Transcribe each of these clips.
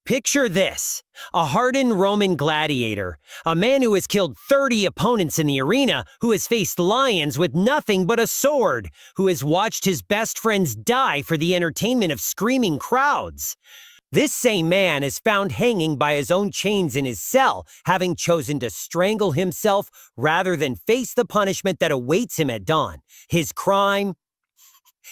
Picture this: a hardened Roman gladiator, a man who has killed 30 opponents in the arena, who has faced lions with nothing but a sword, who has watched his best friends die for the entertainment of screaming crowds. This same man is found hanging by his own chains in his cell, having chosen to strangle himself rather than face the punishment that awaits him at dawn. His crime?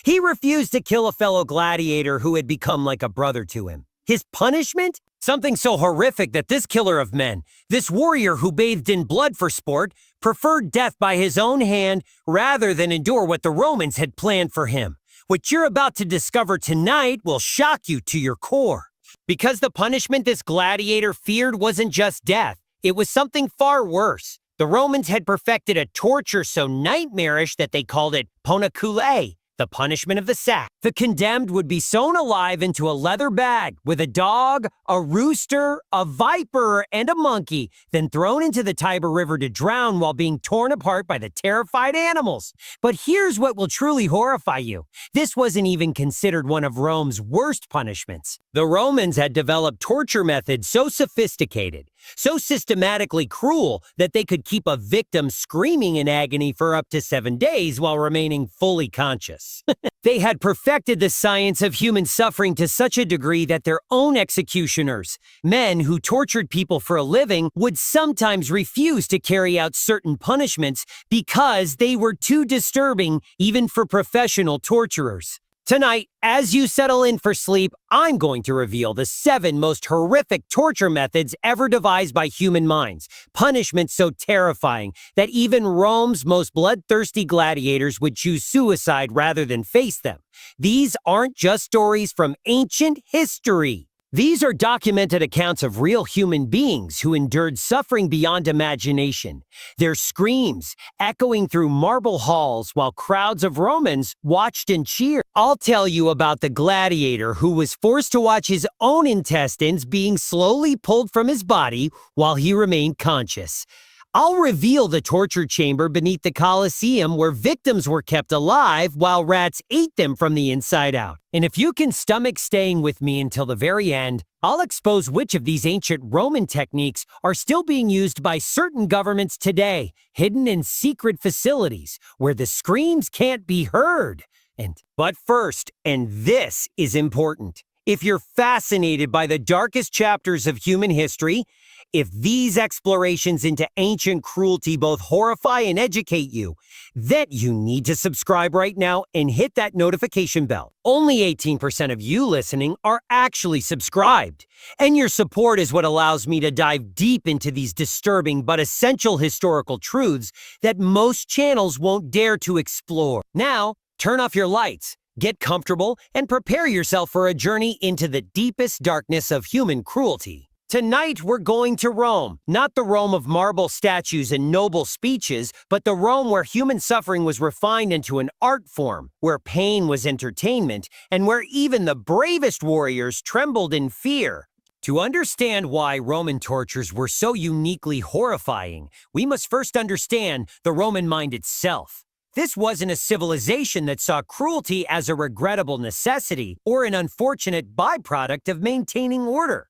He refused to kill a fellow gladiator who had become like a brother to him. His punishment? Something so horrific that this killer of men, this warrior who bathed in blood for sport, preferred death by his own hand rather than endure what the Romans had planned for him. What you're about to discover tonight will shock you to your core. Because the punishment this gladiator feared wasn't just death, it was something far worse. The Romans had perfected a torture so nightmarish that they called it Cullei, the punishment of the sack. The condemned would be sewn alive into a leather bag with a dog, a rooster, a viper, and a monkey, then thrown into the Tiber River to drown while being torn apart by the terrified animals. But here's what will truly horrify you. This wasn't even considered one of Rome's worst punishments. The Romans had developed torture methods so sophisticated, so systematically cruel, that they could keep a victim screaming in agony for up to 7 days while remaining fully conscious. They had perfected the science of human suffering to such a degree that their own executioners, men who tortured people for a living, would sometimes refuse to carry out certain punishments because they were too disturbing even for professional torturers. Tonight, as you settle in for sleep, I'm going to reveal the 7 most horrific torture methods ever devised by human minds. Punishments so terrifying that even Rome's most bloodthirsty gladiators would choose suicide rather than face them. These aren't just stories from ancient history. These are documented accounts of real human beings who endured suffering beyond imagination, their screams echoing through marble halls while crowds of Romans watched and cheered. I'll tell you about the gladiator who was forced to watch his own intestines being slowly pulled from his body while he remained conscious. I'll reveal the torture chamber beneath the Colosseum where victims were kept alive while rats ate them from the inside out. And if you can stomach staying with me until the very end, I'll expose which of these ancient Roman techniques are still being used by certain governments today, hidden in secret facilities where the screams can't be heard. But first, and this is important, if you're fascinated by the darkest chapters of human history, if these explorations into ancient cruelty both horrify and educate you, then you need to subscribe right now and hit that notification bell. Only 18% of you listening are actually subscribed, and your support is what allows me to dive deep into these disturbing but essential historical truths that most channels won't dare to explore. Now, turn off your lights, get comfortable, and prepare yourself for a journey into the deepest darkness of human cruelty. Tonight, we're going to Rome, not the Rome of marble statues and noble speeches, but the Rome where human suffering was refined into an art form, where pain was entertainment, and where even the bravest warriors trembled in fear. To understand why Roman tortures were so uniquely horrifying, we must first understand the Roman mind itself. This wasn't a civilization that saw cruelty as a regrettable necessity or an unfortunate byproduct of maintaining order.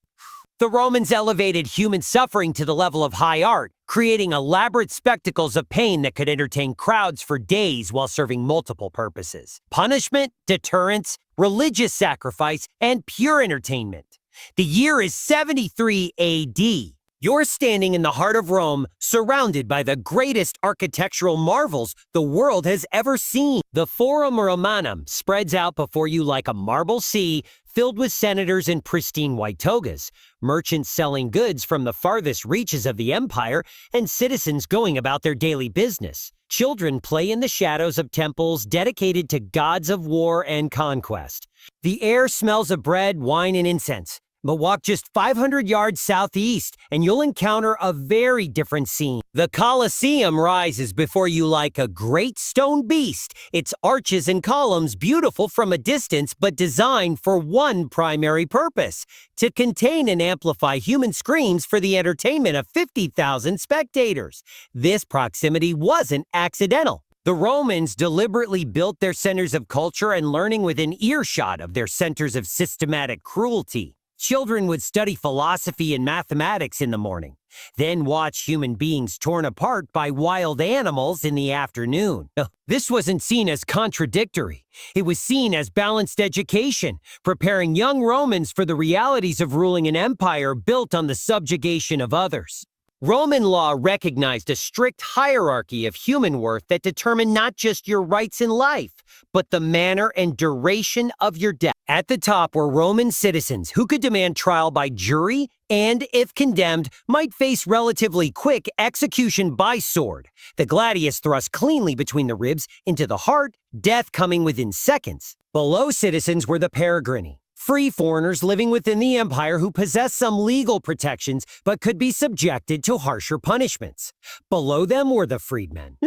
The Romans elevated human suffering to the level of high art, creating elaborate spectacles of pain that could entertain crowds for days while serving multiple purposes: punishment, deterrence, religious sacrifice, and pure entertainment. The year is 73 AD. You're standing in the heart of Rome, surrounded by the greatest architectural marvels the world has ever seen. The Forum Romanum spreads out before you like a marble sea, filled with senators in pristine white togas, merchants selling goods from the farthest reaches of the empire, and citizens going about their daily business. Children play in the shadows of temples dedicated to gods of war and conquest. The air smells of bread, wine, and incense. But walk just 500 yards southeast, and you'll encounter a very different scene. The Colosseum rises before you like a great stone beast, its arches and columns beautiful from a distance, but designed for one primary purpose: to contain and amplify human screams for the entertainment of 50,000 spectators. This proximity wasn't accidental. The Romans deliberately built their centers of culture and learning within earshot of their centers of systematic cruelty. Children would study philosophy and mathematics in the morning, then watch human beings torn apart by wild animals in the afternoon. This wasn't seen as contradictory. It was seen as balanced education, preparing young Romans for the realities of ruling an empire built on the subjugation of others. Roman law recognized a strict hierarchy of human worth that determined not just your rights in life, but the manner and duration of your death. At the top were Roman citizens who could demand trial by jury and, if condemned, might face relatively quick execution by sword. The gladius thrust cleanly between the ribs into the heart, death coming within seconds. Below citizens were the peregrini, free foreigners living within the empire who possessed some legal protections but could be subjected to harsher punishments. Below them were the freedmen,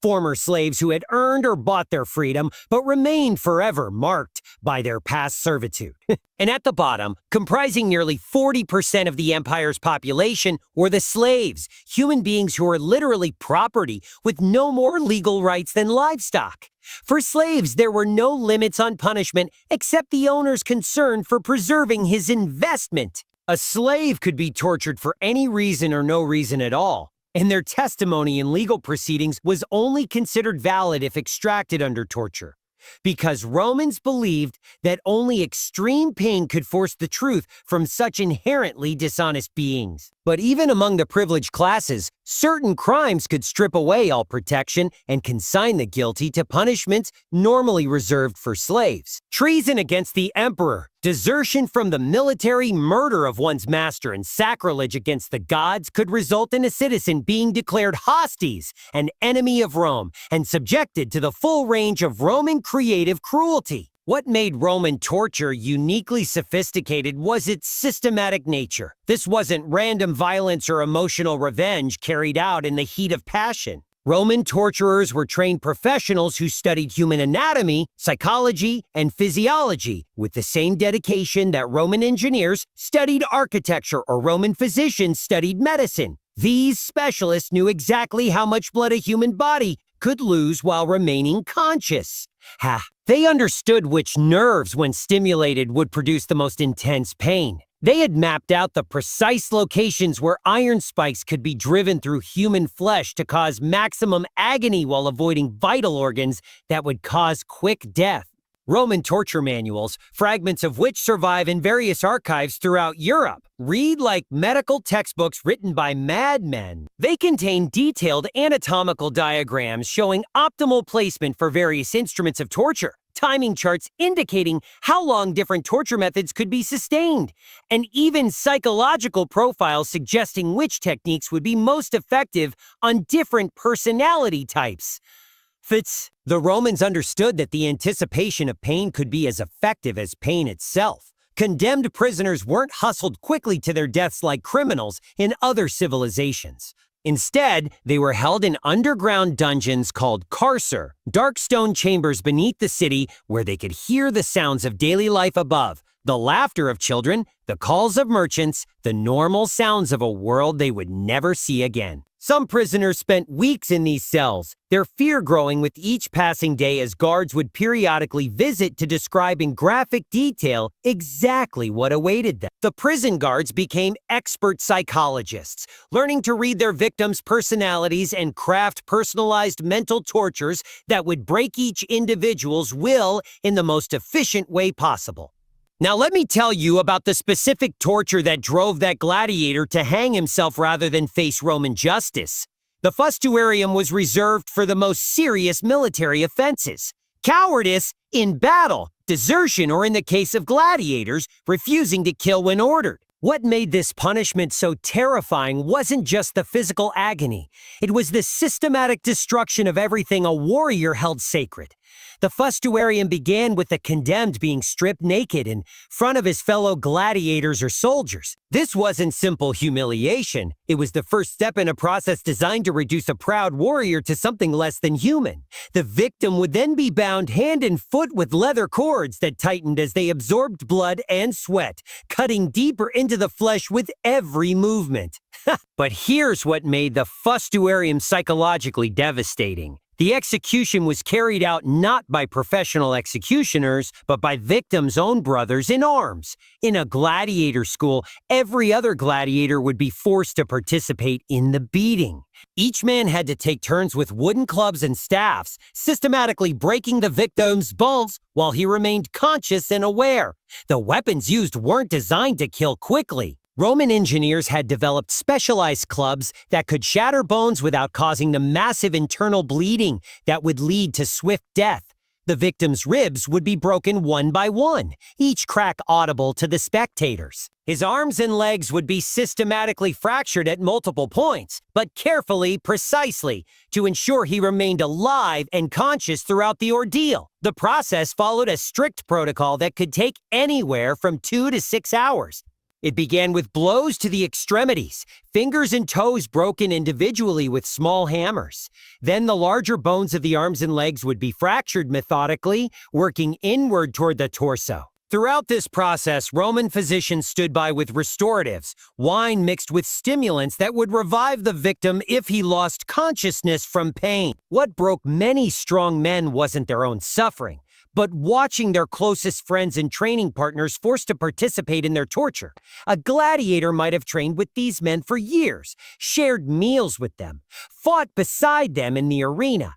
former slaves who had earned or bought their freedom but remained forever marked by their past servitude. And at the bottom, comprising nearly 40% of the empire's population, were the slaves, human beings who were literally property with no more legal rights than livestock. For slaves, there were no limits on punishment except the owner's concern for preserving his investment. A slave could be tortured for any reason or no reason at all, and their testimony in legal proceedings was only considered valid if extracted under torture, because Romans believed that only extreme pain could force the truth from such inherently dishonest beings. But even among the privileged classes, certain crimes could strip away all protection and consign the guilty to punishments normally reserved for slaves. Treason against the emperor, desertion from the military, murder of one's master, and sacrilege against the gods could result in a citizen being declared hostis, an enemy of Rome, and subjected to the full range of Roman creative cruelty. What made Roman torture uniquely sophisticated was its systematic nature. This wasn't random violence or emotional revenge carried out in the heat of passion. Roman torturers were trained professionals who studied human anatomy, psychology, and physiology with the same dedication that Roman engineers studied architecture or Roman physicians studied medicine. These specialists knew exactly how much blood a human body could lose while remaining conscious. They understood which nerves, when stimulated, would produce the most intense pain. They had mapped out the precise locations where iron spikes could be driven through human flesh to cause maximum agony while avoiding vital organs that would cause quick death. Roman torture manuals, fragments of which survive in various archives throughout Europe, read like medical textbooks written by madmen. They contain detailed anatomical diagrams showing optimal placement for various instruments of torture, timing charts indicating how long different torture methods could be sustained, and even psychological profiles suggesting which techniques would be most effective on different personality types. The Romans understood that the anticipation of pain could be as effective as pain itself. Condemned prisoners weren't hustled quickly to their deaths like criminals in other civilizations. Instead, they were held in underground dungeons called carcer, dark stone chambers beneath the city where they could hear the sounds of daily life above, the laughter of children, the calls of merchants, the normal sounds of a world they would never see again. Some prisoners spent weeks in these cells, their fear growing with each passing day as guards would periodically visit to describe in graphic detail exactly what awaited them. The prison guards became expert psychologists, learning to read their victims' personalities and craft personalized mental tortures that would break each individual's will in the most efficient way possible. Now let me tell you about the specific torture that drove that gladiator to hang himself rather than face Roman justice. The Fustuarium was reserved for the most serious military offenses: cowardice in battle, desertion, or in the case of gladiators, refusing to kill when ordered. What made this punishment so terrifying wasn't just the physical agony. It was the systematic destruction of everything a warrior held sacred. The Fustuarium began with the condemned being stripped naked in front of his fellow gladiators or soldiers. This wasn't simple humiliation. It was the first step in a process designed to reduce a proud warrior to something less than human. The victim would then be bound hand and foot with leather cords that tightened as they absorbed blood and sweat, cutting deeper into the flesh with every movement. But here's what made the Fustuarium psychologically devastating. The execution was carried out not by professional executioners, but by victims' own brothers in arms. In a gladiator school, every other gladiator would be forced to participate in the beating. Each man had to take turns with wooden clubs and staffs, systematically breaking the victim's bones while he remained conscious and aware. The weapons used weren't designed to kill quickly. Roman engineers had developed specialized clubs that could shatter bones without causing the massive internal bleeding that would lead to swift death. The victim's ribs would be broken one by one, each crack audible to the spectators. His arms and legs would be systematically fractured at multiple points, but carefully, precisely, to ensure he remained alive and conscious throughout the ordeal. The process followed a strict protocol that could take anywhere from 2 to 6 hours. It began with blows to the extremities, fingers and toes broken individually with small hammers. Then the larger bones of the arms and legs would be fractured methodically, working inward toward the torso. Throughout this process, Roman physicians stood by with restoratives, wine mixed with stimulants that would revive the victim if he lost consciousness from pain. What broke many strong men wasn't their own suffering, but watching their closest friends and training partners forced to participate in their torture. A gladiator might have trained with these men for years, shared meals with them, fought beside them in the arena.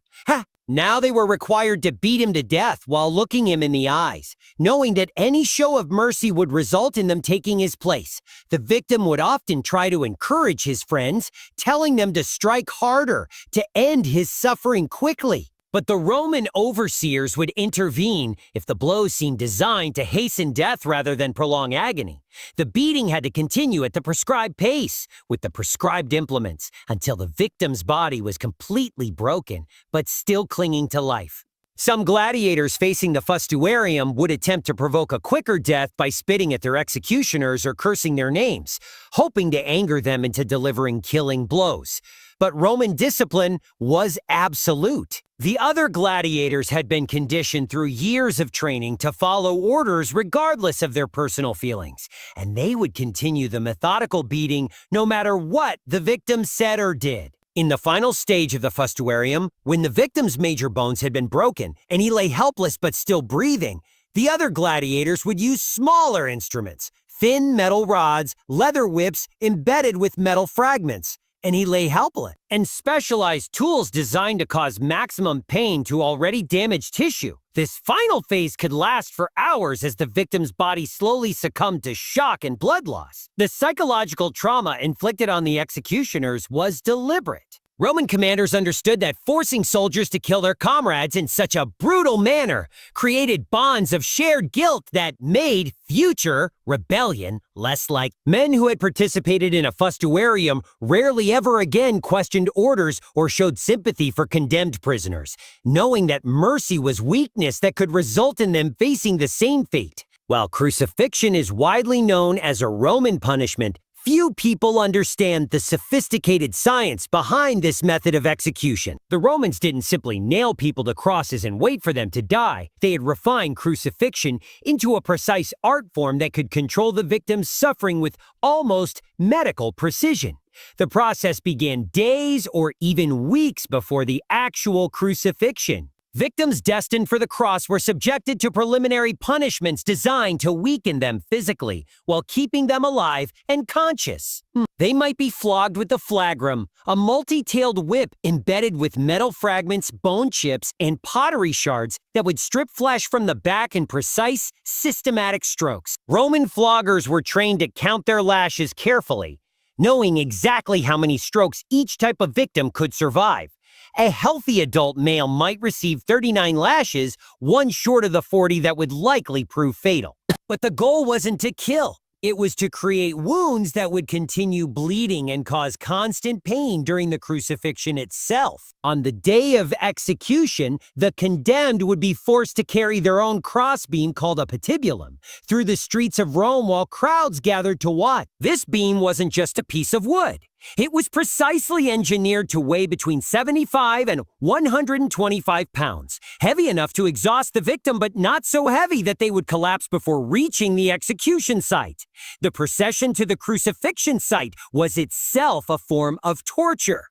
Now they were required to beat him to death while looking him in the eyes, knowing that any show of mercy would result in them taking his place. The victim would often try to encourage his friends, telling them to strike harder, to end his suffering quickly. But the Roman overseers would intervene if the blows seemed designed to hasten death rather than prolong agony. The beating had to continue at the prescribed pace, with the prescribed implements, until the victim's body was completely broken, but still clinging to life. Some gladiators facing the Fustuarium would attempt to provoke a quicker death by spitting at their executioners or cursing their names, hoping to anger them into delivering killing blows. But Roman discipline was absolute. The other gladiators had been conditioned through years of training to follow orders regardless of their personal feelings, and they would continue the methodical beating no matter what the victim said or did. In the final stage of the Fustuarium, when the victim's major bones had been broken and he lay helpless but still breathing, the other gladiators would use smaller instruments, thin metal rods, leather whips embedded with metal fragments, and he lay helpless, and specialized tools designed to cause maximum pain to already damaged tissue. This final phase could last for hours as the victim's body slowly succumbed to shock and blood loss. The psychological trauma inflicted on the executioners was deliberate. Roman commanders understood that forcing soldiers to kill their comrades in such a brutal manner created bonds of shared guilt that made future rebellion less likely. Men who had participated in a Fustuarium rarely ever again questioned orders or showed sympathy for condemned prisoners, knowing that mercy was weakness that could result in them facing the same fate. While crucifixion is widely known as a Roman punishment, few people understand the sophisticated science behind this method of execution. The Romans didn't simply nail people to crosses and wait for them to die. They had refined crucifixion into a precise art form that could control the victim's suffering with almost medical precision. The process began days or even weeks before the actual crucifixion. Victims destined for the cross were subjected to preliminary punishments designed to weaken them physically while keeping them alive and conscious. They might be flogged with the flagrum, a multi-tailed whip embedded with metal fragments, bone chips, and pottery shards that would strip flesh from the back in precise, systematic strokes. Roman floggers were trained to count their lashes carefully, knowing exactly how many strokes each type of victim could survive. A healthy adult male might receive 39 lashes, one short of the 40 that would likely prove fatal. But the goal wasn't to kill. It was to create wounds that would continue bleeding and cause constant pain during the crucifixion itself. On the day of execution, the condemned would be forced to carry their own crossbeam called a patibulum through the streets of Rome while crowds gathered to watch. This beam wasn't just a piece of wood. It was precisely engineered to weigh between 75 and 125 pounds, heavy enough to exhaust the victim but not so heavy that they would collapse before reaching the execution site. The procession to the crucifixion site was itself a form of torture.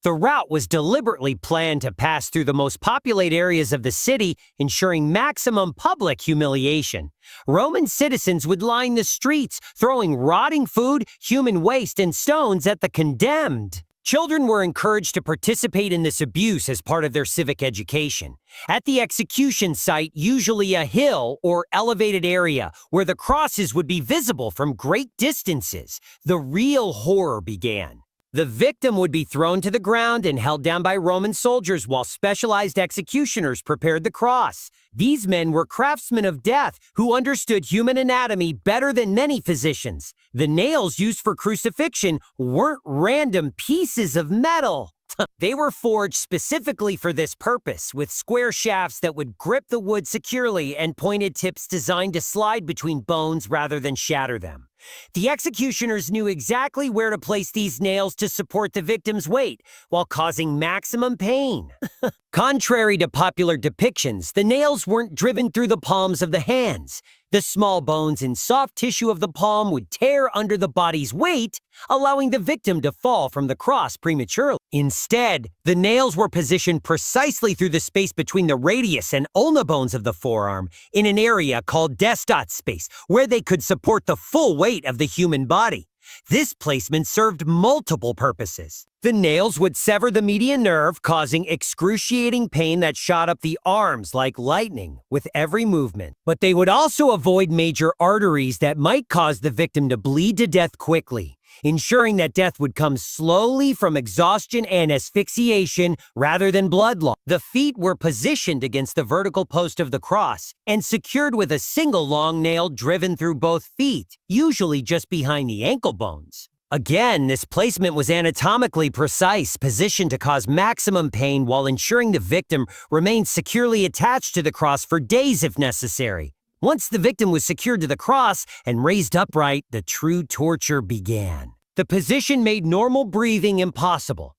The route was deliberately planned to pass through the most populated areas of the city, ensuring maximum public humiliation. Roman citizens would line the streets, throwing rotting food, human waste, and stones at the condemned. Children were encouraged to participate in this abuse as part of their civic education. At the execution site, usually a hill or elevated area where the crosses would be visible from great distances, the real horror began. The victim would be thrown to the ground and held down by Roman soldiers while specialized executioners prepared the cross. These men were craftsmen of death who understood human anatomy better than many physicians. The nails used for crucifixion weren't random pieces of metal. They were forged specifically for this purpose, with square shafts that would grip the wood securely and pointed tips designed to slide between bones rather than shatter them. The executioners knew exactly where to place these nails to support the victim's weight, while causing maximum pain. Contrary to popular depictions, the nails weren't driven through the palms of the hands. The small bones and soft tissue of the palm would tear under the body's weight, allowing the victim to fall from the cross prematurely. Instead, the nails were positioned precisely through the space between the radius and ulna bones of the forearm, in an area called destot space, where they could support the full weight of the human body. This placement served multiple purposes. The nails would sever the median nerve, causing excruciating pain that shot up the arms like lightning with every movement. But they would also avoid major arteries that might cause the victim to bleed to death quickly, ensuring that death would come slowly from exhaustion and asphyxiation rather than blood loss. The feet were positioned against the vertical post of the cross and secured with a single long nail driven through both feet, usually just behind the ankle bones. Again, this placement was anatomically precise, positioned to cause maximum pain while ensuring the victim remained securely attached to the cross for days if necessary. Once the victim was secured to the cross and raised upright, the true torture began. The position made normal breathing impossible.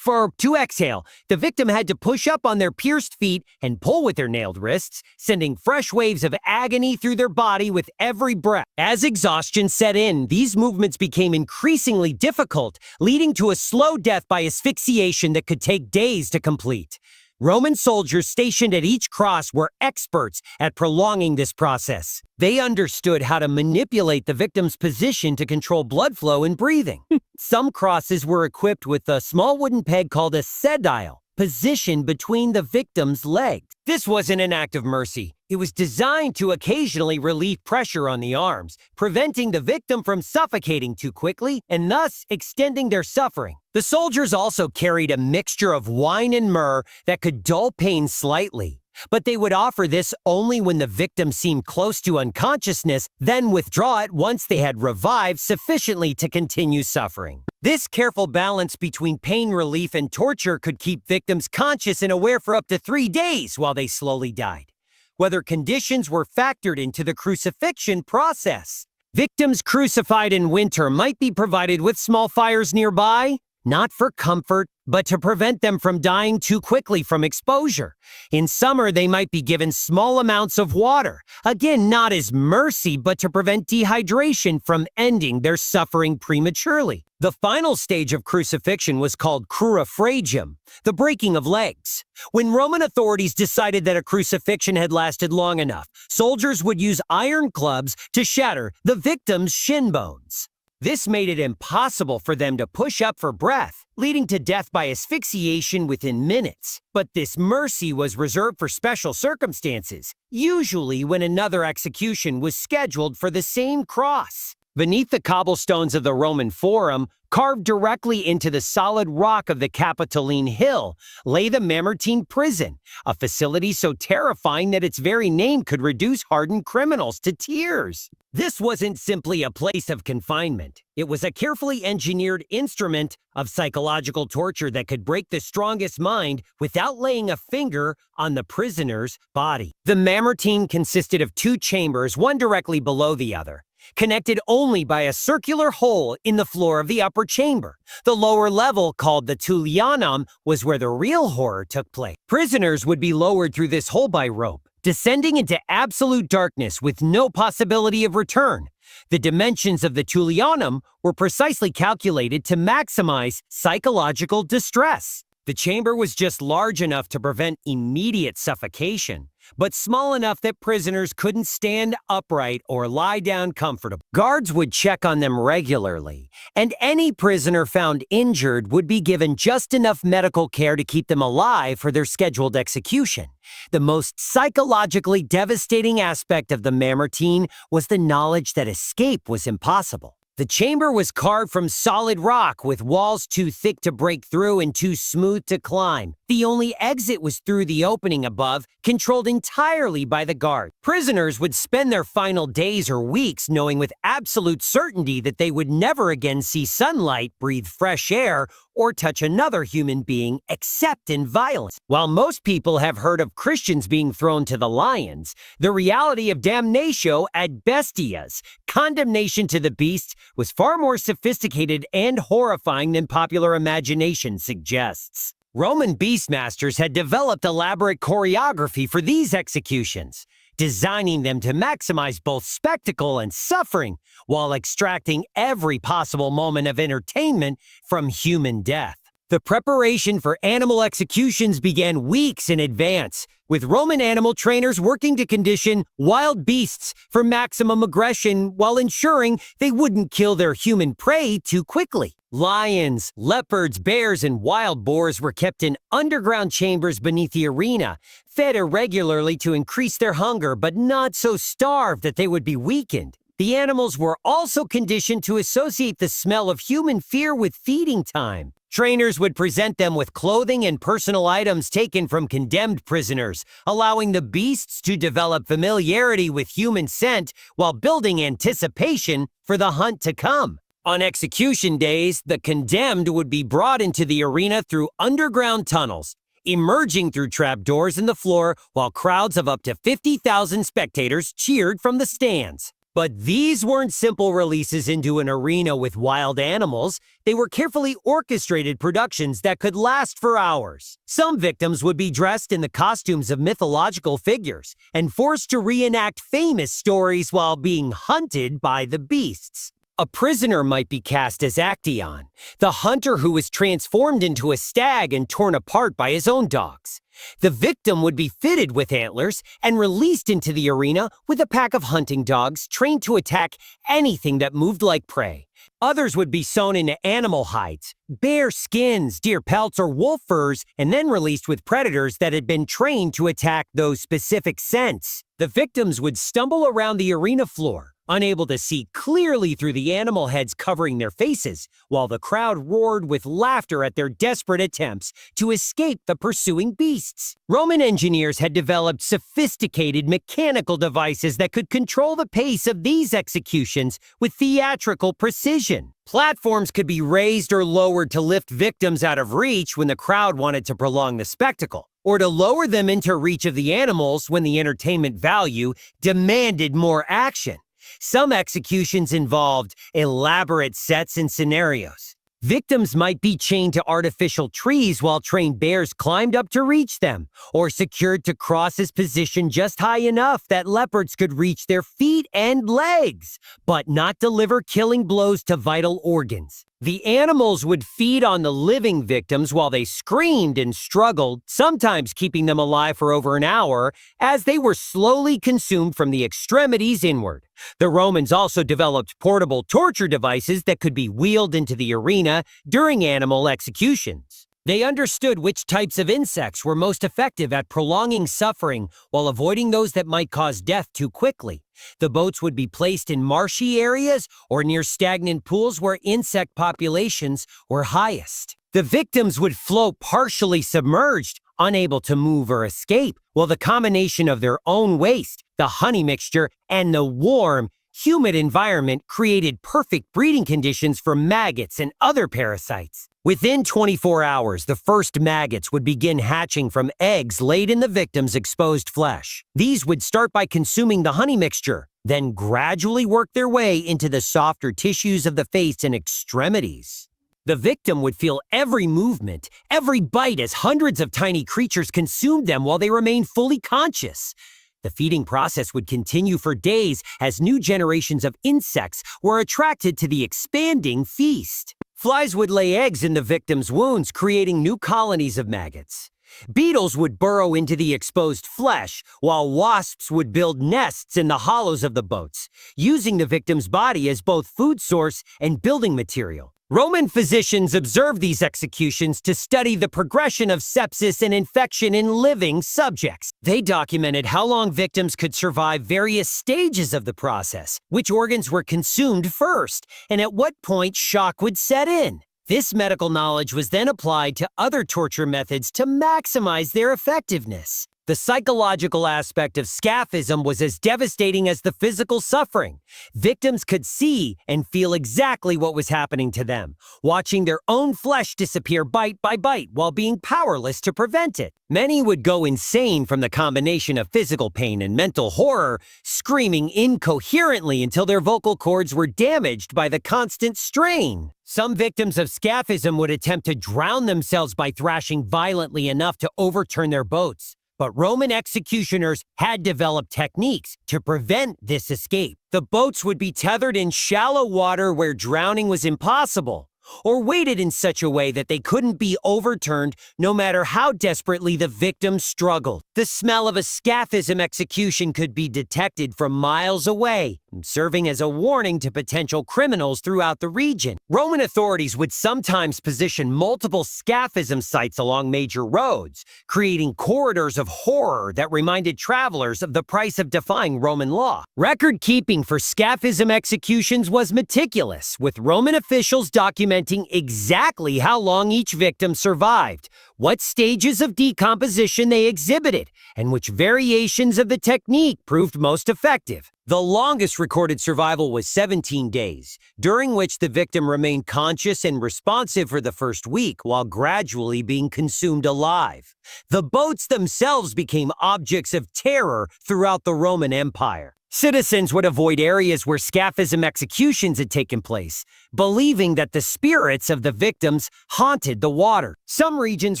To exhale, the victim had to push up on their pierced feet and pull with their nailed wrists, sending fresh waves of agony through their body with every breath. As exhaustion set in, these movements became increasingly difficult, leading to a slow death by asphyxiation that could take days to complete. Roman soldiers stationed at each cross were experts at prolonging this process. They understood how to manipulate the victim's position to control blood flow and breathing. Some crosses were equipped with a small wooden peg called a sedile, positioned between the victim's legs. This wasn't an act of mercy. It was designed to occasionally relieve pressure on the arms, preventing the victim from suffocating too quickly and thus extending their suffering. The soldiers also carried a mixture of wine and myrrh that could dull pain slightly, but they would offer this only when the victim seemed close to unconsciousness, then withdraw it once they had revived sufficiently to continue suffering. This careful balance between pain relief and torture could keep victims conscious and aware for up to 3 days while they slowly died. Whether conditions were factored into the crucifixion process. Victims crucified in winter might be provided with small fires nearby, not for comfort, but to prevent them from dying too quickly from exposure. In summer, they might be given small amounts of water, again not as mercy, but to prevent dehydration from ending their suffering prematurely. The final stage of crucifixion was called Crucifixion, the breaking of legs. When Roman authorities decided that a crucifixion had lasted long enough, soldiers would use iron clubs to shatter the victim's shin bones. This made it impossible for them to push up for breath, leading to death by asphyxiation within minutes. But this mercy was reserved for special circumstances, usually when another execution was scheduled for the same cross. Beneath the cobblestones of the Roman Forum, carved directly into the solid rock of the Capitoline Hill, lay the Mamertine prison, a facility so terrifying that its very name could reduce hardened criminals to tears. This wasn't simply a place of confinement. It was a carefully engineered instrument of psychological torture that could break the strongest mind without laying a finger on the prisoner's body. The Mamertine consisted of 2 chambers, one directly below the other, connected only by a circular hole in the floor of the upper chamber. The lower level, called the Tullianum, was where the real horror took place. Prisoners would be lowered through this hole by rope, descending into absolute darkness with no possibility of return. The dimensions of the Tullianum were precisely calculated to maximize psychological distress. The chamber was just large enough to prevent immediate suffocation, but small enough that prisoners couldn't stand upright or lie down comfortably. Guards would check on them regularly, and any prisoner found injured would be given just enough medical care to keep them alive for their scheduled execution. The most psychologically devastating aspect of the Mamertine was the knowledge that escape was impossible. The chamber was carved from solid rock with walls too thick to break through and too smooth to climb. The only exit was through the opening above, controlled entirely by the guard. Prisoners would spend their final days or weeks knowing with absolute certainty that they would never again see sunlight, breathe fresh air, or touch another human being except in violence. While most people have heard of Christians being thrown to the lions, the reality of Damnatio ad Bestias, condemnation to the beasts, was far more sophisticated and horrifying than popular imagination suggests. Roman beastmasters had developed elaborate choreography for these executions, designing them to maximize both spectacle and suffering, while extracting every possible moment of entertainment from human death. The preparation for animal executions began weeks in advance, with Roman animal trainers working to condition wild beasts for maximum aggression while ensuring they wouldn't kill their human prey too quickly. Lions, leopards, bears, and wild boars were kept in underground chambers beneath the arena, fed irregularly to increase their hunger, but not so starved that they would be weakened. The animals were also conditioned to associate the smell of human fear with feeding time. Trainers would present them with clothing and personal items taken from condemned prisoners, allowing the beasts to develop familiarity with human scent while building anticipation for the hunt to come. On execution days, the condemned would be brought into the arena through underground tunnels, emerging through trapdoors in the floor while crowds of up to 50,000 spectators cheered from the stands. But these weren't simple releases into an arena with wild animals. They were carefully orchestrated productions that could last for hours. Some victims would be dressed in the costumes of mythological figures and forced to reenact famous stories while being hunted by the beasts. A prisoner might be cast as Actaeon, the hunter who was transformed into a stag and torn apart by his own dogs. The victim would be fitted with antlers and released into the arena with a pack of hunting dogs trained to attack anything that moved like prey. Others would be sewn into animal hides, bear skins, deer pelts, or wolf furs, and then released with predators that had been trained to attack those specific scents. The victims would stumble around the arena floor, unable to see clearly through the animal heads covering their faces, while the crowd roared with laughter at their desperate attempts to escape the pursuing beasts. Roman engineers had developed sophisticated mechanical devices that could control the pace of these executions with theatrical precision. Platforms could be raised or lowered to lift victims out of reach when the crowd wanted to prolong the spectacle, or to lower them into reach of the animals when the entertainment value demanded more action. Some executions involved elaborate sets and scenarios. Victims might be chained to artificial trees while trained bears climbed up to reach them, or secured to crosses positioned just high enough that leopards could reach their feet and legs, but not deliver killing blows to vital organs. The animals would feed on the living victims while they screamed and struggled, sometimes keeping them alive for over an hour, as they were slowly consumed from the extremities inward. The Romans also developed portable torture devices that could be wheeled into the arena during animal executions. They understood which types of insects were most effective at prolonging suffering while avoiding those that might cause death too quickly. The boats would be placed in marshy areas or near stagnant pools where insect populations were highest. The victims would float partially submerged, unable to move or escape, while the combination of their own waste, the honey mixture, and the warm, humid environment created perfect breeding conditions for maggots and other parasites. Within 24 hours, the first maggots would begin hatching from eggs laid in the victim's exposed flesh. These would start by consuming the honey mixture, then gradually work their way into the softer tissues of the face and extremities. The victim would feel every movement, every bite as hundreds of tiny creatures consumed them while they remained fully conscious. The feeding process would continue for days as new generations of insects were attracted to the expanding feast. Flies would lay eggs in the victim's wounds, creating new colonies of maggots. Beetles would burrow into the exposed flesh, while wasps would build nests in the hollows of the boats, using the victim's body as both food source and building material. Roman physicians observed these executions to study the progression of sepsis and infection in living subjects. They documented how long victims could survive various stages of the process, which organs were consumed first, and at what point shock would set in. This medical knowledge was then applied to other torture methods to maximize their effectiveness. The psychological aspect of Scaphism was as devastating as the physical suffering. Victims could see and feel exactly what was happening to them, watching their own flesh disappear bite by bite while being powerless to prevent it. Many would go insane from the combination of physical pain and mental horror, screaming incoherently until their vocal cords were damaged by the constant strain. Some victims of Scaphism would attempt to drown themselves by thrashing violently enough to overturn their boats. But Roman executioners had developed techniques to prevent this escape. The boats would be tethered in shallow water where drowning was impossible, or weighted in such a way that they couldn't be overturned no matter how desperately the victim struggled. The smell of a Scaphism execution could be detected from miles away, serving as a warning to potential criminals throughout the region. Roman authorities would sometimes position multiple Scaphism sites along major roads, creating corridors of horror that reminded travelers of the price of defying Roman law. Record keeping for Scaphism executions was meticulous, with Roman officials documenting exactly how long each victim survived, what stages of decomposition they exhibited, and which variations of the technique proved most effective. The longest recorded survival was 17 days, during which the victim remained conscious and responsive for the first week while gradually being consumed alive. The boats themselves became objects of terror throughout the Roman Empire. Citizens would avoid areas where Scaphism executions had taken place, believing that the spirits of the victims haunted the water. Some regions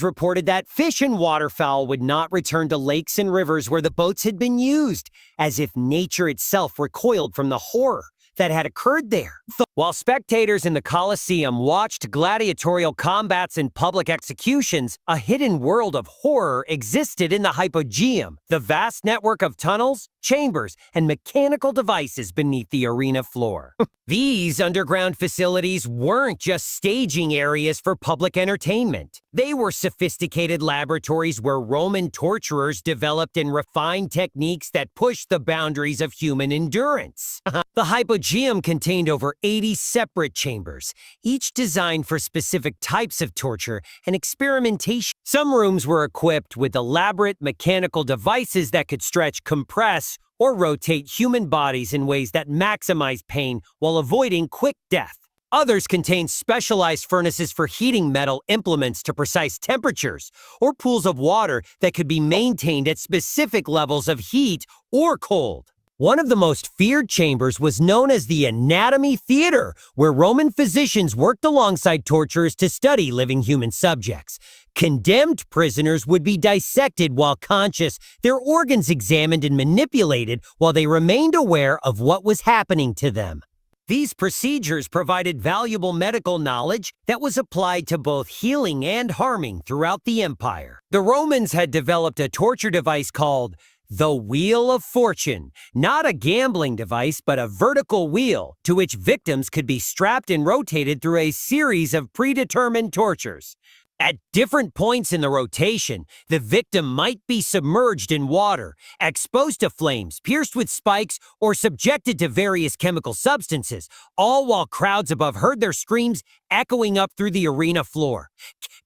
reported that fish and waterfowl would not return to lakes and rivers where the boats had been used, as if nature itself recoiled from the horror that had occurred there. While spectators in the Colosseum watched gladiatorial combats and public executions, a hidden world of horror existed in the hypogeum, the vast network of tunnels, chambers, and mechanical devices beneath the arena floor. These underground facilities weren't just staging areas for public entertainment. They were sophisticated laboratories where Roman torturers developed and refined techniques that pushed the boundaries of human endurance. The hypogeum contained over 80 separate chambers, each designed for specific types of torture and experimentation. Some rooms were equipped with elaborate mechanical devices that could stretch, compress, or rotate human bodies in ways that maximize pain while avoiding quick death. Others contained specialized furnaces for heating metal implements to precise temperatures, or pools of water that could be maintained at specific levels of heat or cold. One of the most feared chambers was known as the anatomy theater, where Roman physicians worked alongside torturers to study living human subjects. Condemned prisoners would be dissected while conscious, their organs examined and manipulated while they remained aware of what was happening to them. These procedures provided valuable medical knowledge that was applied to both healing and harming throughout the empire. The Romans had developed a torture device called the Wheel of Fortune, not a gambling device, but a vertical wheel to which victims could be strapped and rotated through a series of predetermined tortures. At different points in the rotation, the victim might be submerged in water, exposed to flames, pierced with spikes, or subjected to various chemical substances, all while crowds above heard their screams echoing up through the arena floor.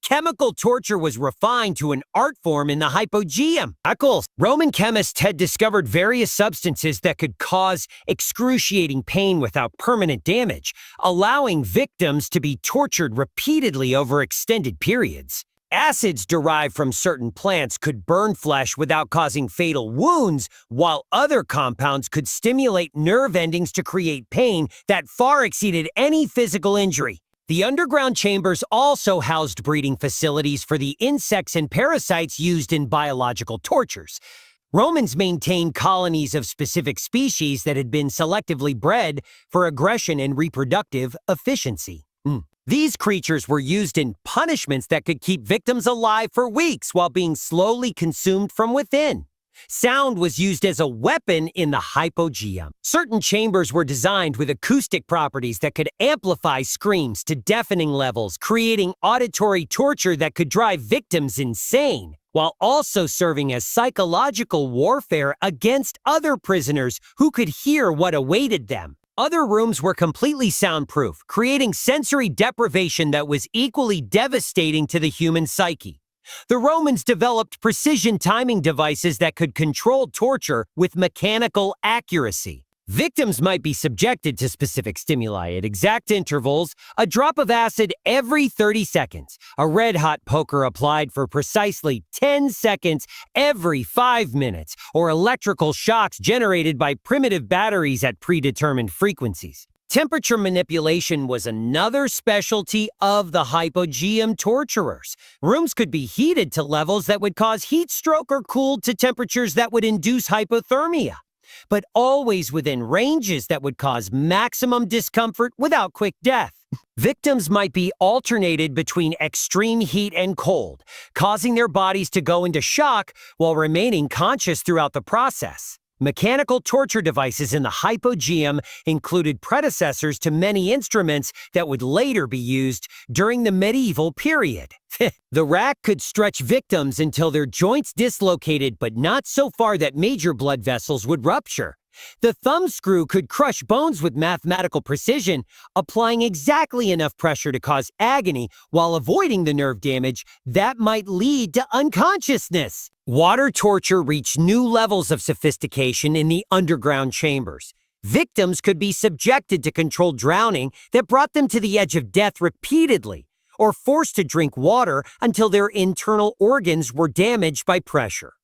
Chemical torture was refined to an art form in the hypogeum. Roman chemists had discovered various substances that could cause excruciating pain without permanent damage, allowing victims to be tortured repeatedly over extended periods. Acids derived from certain plants could burn flesh without causing fatal wounds, while other compounds could stimulate nerve endings to create pain that far exceeded any physical injury. The underground chambers also housed breeding facilities for the insects and parasites used in biological tortures. Romans maintained colonies of specific species that had been selectively bred for aggression and reproductive efficiency. These creatures were used in punishments that could keep victims alive for weeks while being slowly consumed from within. Sound was used as a weapon in the hypogeum. Certain chambers were designed with acoustic properties that could amplify screams to deafening levels, creating auditory torture that could drive victims insane, while also serving as psychological warfare against other prisoners who could hear what awaited them. Other rooms were completely soundproof, creating sensory deprivation that was equally devastating to the human psyche. The Romans developed precision timing devices that could control torture with mechanical accuracy. Victims might be subjected to specific stimuli at exact intervals, a drop of acid every 30 seconds, a red-hot poker applied for precisely 10 seconds every 5 minutes, or electrical shocks generated by primitive batteries at predetermined frequencies. Temperature manipulation was another specialty of the hypogeum torturers. Rooms could be heated to levels that would cause heat stroke or cooled to temperatures that would induce hypothermia, but always within ranges that would cause maximum discomfort without quick death. Victims might be alternated between extreme heat and cold, causing their bodies to go into shock while remaining conscious throughout the process. Mechanical torture devices in the hypogeum included predecessors to many instruments that would later be used during the medieval period. The rack could stretch victims until their joints dislocated, but not so far that major blood vessels would rupture. The thumb screw could crush bones with mathematical precision, applying exactly enough pressure to cause agony while avoiding the nerve damage that might lead to unconsciousness. Water torture reached new levels of sophistication in the underground chambers. Victims could be subjected to controlled drowning that brought them to the edge of death repeatedly, or forced to drink water until their internal organs were damaged by pressure.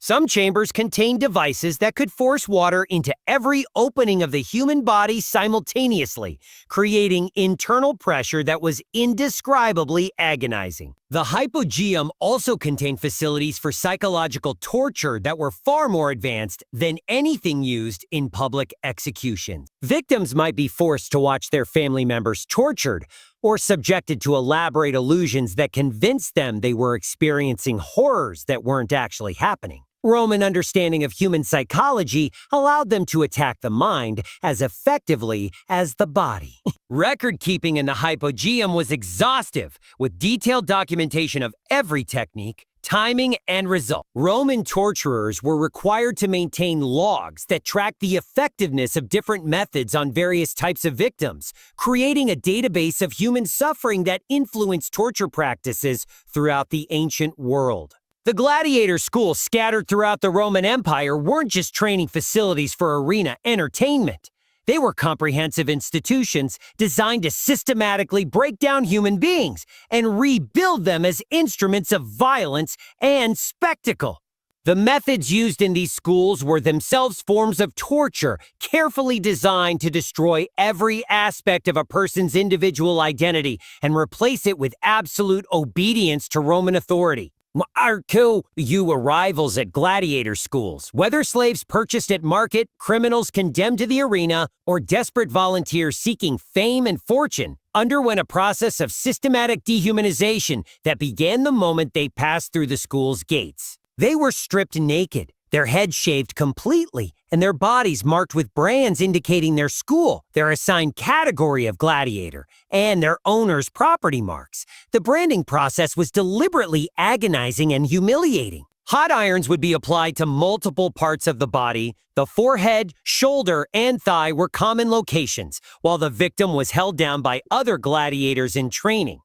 Some chambers contained devices that could force water into every opening of the human body simultaneously, creating internal pressure that was indescribably agonizing. The hypogeum also contained facilities for psychological torture that were far more advanced than anything used in public executions. Victims might be forced to watch their family members tortured, or subjected to elaborate illusions that convinced them they were experiencing horrors that weren't actually happening. Roman understanding of human psychology allowed them to attack the mind as effectively as the body. Record-keeping in the hypogeum was exhaustive, with detailed documentation of every technique, timing, and result. Roman torturers were required to maintain logs that tracked the effectiveness of different methods on various types of victims, creating a database of human suffering that influenced torture practices throughout the ancient world. The gladiator schools scattered throughout the Roman Empire weren't just training facilities for arena entertainment. They were comprehensive institutions designed to systematically break down human beings and rebuild them as instruments of violence and spectacle. The methods used in these schools were themselves forms of torture, carefully designed to destroy every aspect of a person's individual identity and replace it with absolute obedience to Roman authority. You arrivals at gladiator schools, whether slaves purchased at market, criminals condemned to the arena, or desperate volunteers seeking fame and fortune, underwent a process of systematic dehumanization that began the moment they passed through the school's gates. They were stripped naked, their heads shaved completely, and their bodies marked with brands indicating their school, their assigned category of gladiator, and their owner's property marks. The branding process was deliberately agonizing and humiliating. Hot irons would be applied to multiple parts of the body. The forehead, shoulder, and thigh were common locations, while the victim was held down by other gladiators in training.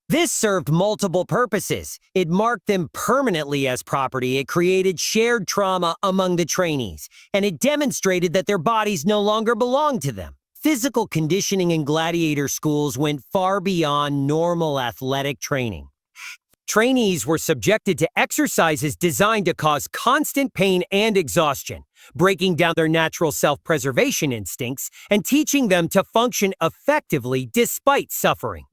This served multiple purposes. It marked them permanently as property, it created shared trauma among the trainees, and it demonstrated that their bodies no longer belonged to them. Physical conditioning in gladiator schools went far beyond normal athletic training. Trainees were subjected to exercises designed to cause constant pain and exhaustion, breaking down their natural self-preservation instincts and teaching them to function effectively despite suffering.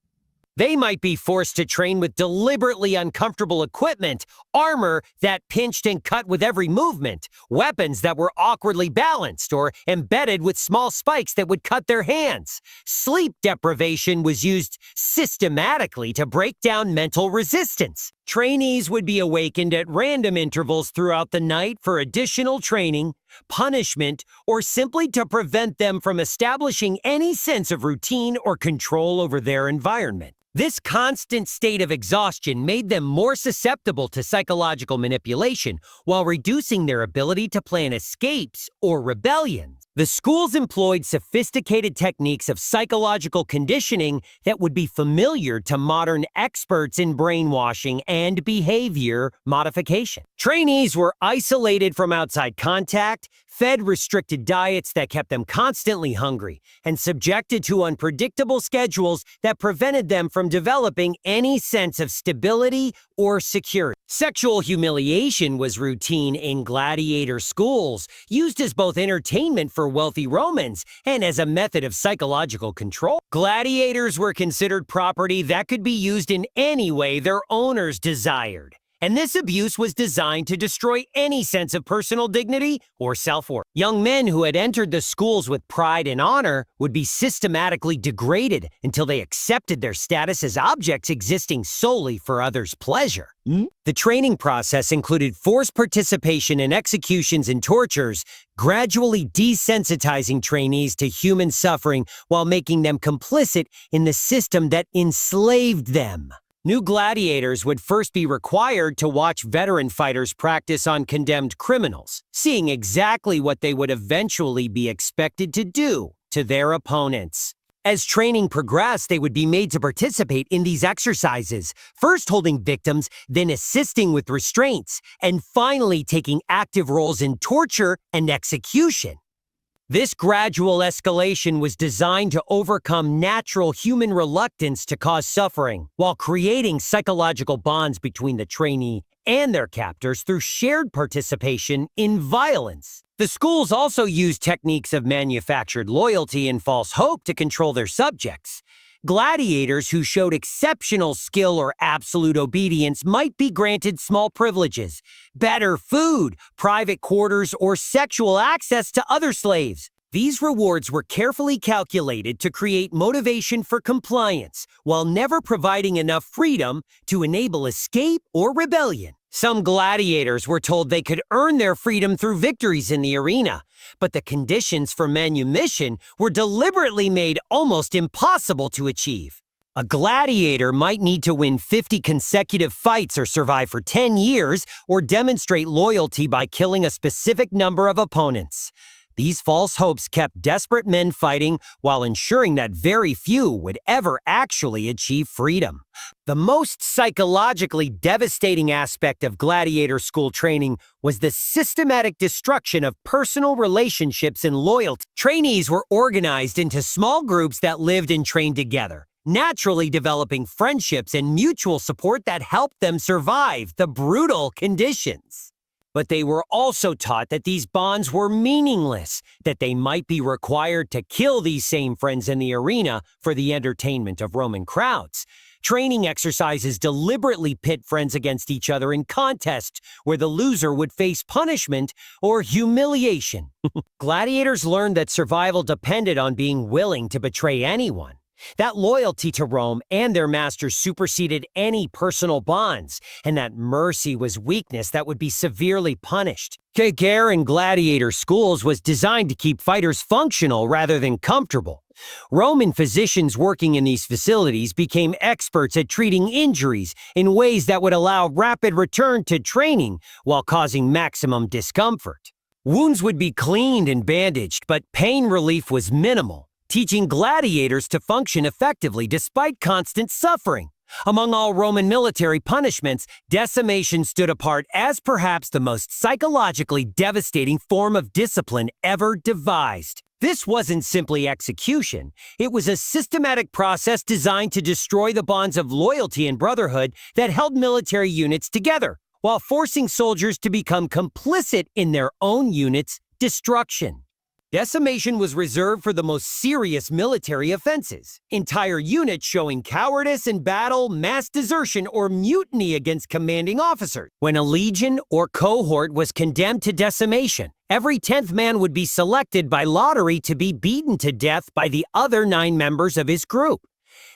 They might be forced to train with deliberately uncomfortable equipment, armor that pinched and cut with every movement, weapons that were awkwardly balanced or embedded with small spikes that would cut their hands. Sleep deprivation was used systematically to break down mental resistance. Trainees would be awakened at random intervals throughout the night for additional training, punishment, or simply to prevent them from establishing any sense of routine or control over their environment. This constant state of exhaustion made them more susceptible to psychological manipulation while reducing their ability to plan escapes or rebellions. The schools employed sophisticated techniques of psychological conditioning that would be familiar to modern experts in brainwashing and behavior modification. Trainees were isolated from outside contact, fed restricted diets that kept them constantly hungry, and subjected to unpredictable schedules that prevented them from developing any sense of stability or security. Sexual humiliation was routine in gladiator schools, used as both entertainment for wealthy Romans and as a method of psychological control. Gladiators were considered property that could be used in any way their owners desired. And this abuse was designed to destroy any sense of personal dignity or self-worth. Young men who had entered the schools with pride and honor would be systematically degraded until they accepted their status as objects existing solely for others' pleasure. The training process included forced participation in executions and tortures, gradually desensitizing trainees to human suffering while making them complicit in the system that enslaved them. New gladiators would first be required to watch veteran fighters practice on condemned criminals, seeing exactly what they would eventually be expected to do to their opponents. As training progressed, they would be made to participate in these exercises, first holding victims, then assisting with restraints, and finally taking active roles in torture and execution. This gradual escalation was designed to overcome natural human reluctance to cause suffering, while creating psychological bonds between the trainee and their captors through shared participation in violence. The schools also used techniques of manufactured loyalty and false hope to control their subjects. Gladiators who showed exceptional skill or absolute obedience might be granted small privileges, better food, private quarters, or sexual access to other slaves. These rewards were carefully calculated to create motivation for compliance, while never providing enough freedom to enable escape or rebellion. Some gladiators were told they could earn their freedom through victories in the arena, but the conditions for manumission were deliberately made almost impossible to achieve. A gladiator might need to win 50 consecutive fights or survive for 10 years, or demonstrate loyalty by killing a specific number of opponents. These false hopes kept desperate men fighting while ensuring that very few would ever actually achieve freedom. The most psychologically devastating aspect of gladiator school training was the systematic destruction of personal relationships and loyalty. Trainees were organized into small groups that lived and trained together, naturally developing friendships and mutual support that helped them survive the brutal conditions. But they were also taught that these bonds were meaningless, that they might be required to kill these same friends in the arena for the entertainment of Roman crowds. Training exercises deliberately pit friends against each other in contests where the loser would face punishment or humiliation. Gladiators learned that survival depended on being willing to betray anyone. That loyalty to Rome and their masters superseded any personal bonds, and that mercy was weakness that would be severely punished. Care in gladiator schools was designed to keep fighters functional rather than comfortable. Roman physicians working in these facilities became experts at treating injuries in ways that would allow rapid return to training while causing maximum discomfort. Wounds would be cleaned and bandaged, but pain relief was minimal, teaching gladiators to function effectively despite constant suffering. Among all Roman military punishments, decimation stood apart as perhaps the most psychologically devastating form of discipline ever devised. This wasn't simply execution. It was a systematic process designed to destroy the bonds of loyalty and brotherhood that held military units together, while forcing soldiers to become complicit in their own unit's destruction. Decimation was reserved for the most serious military offenses. Entire units showing cowardice in battle, mass desertion, or mutiny against commanding officers. When a legion or cohort was condemned to decimation, every 10th man would be selected by lottery to be beaten to death by the other 9 members of his group.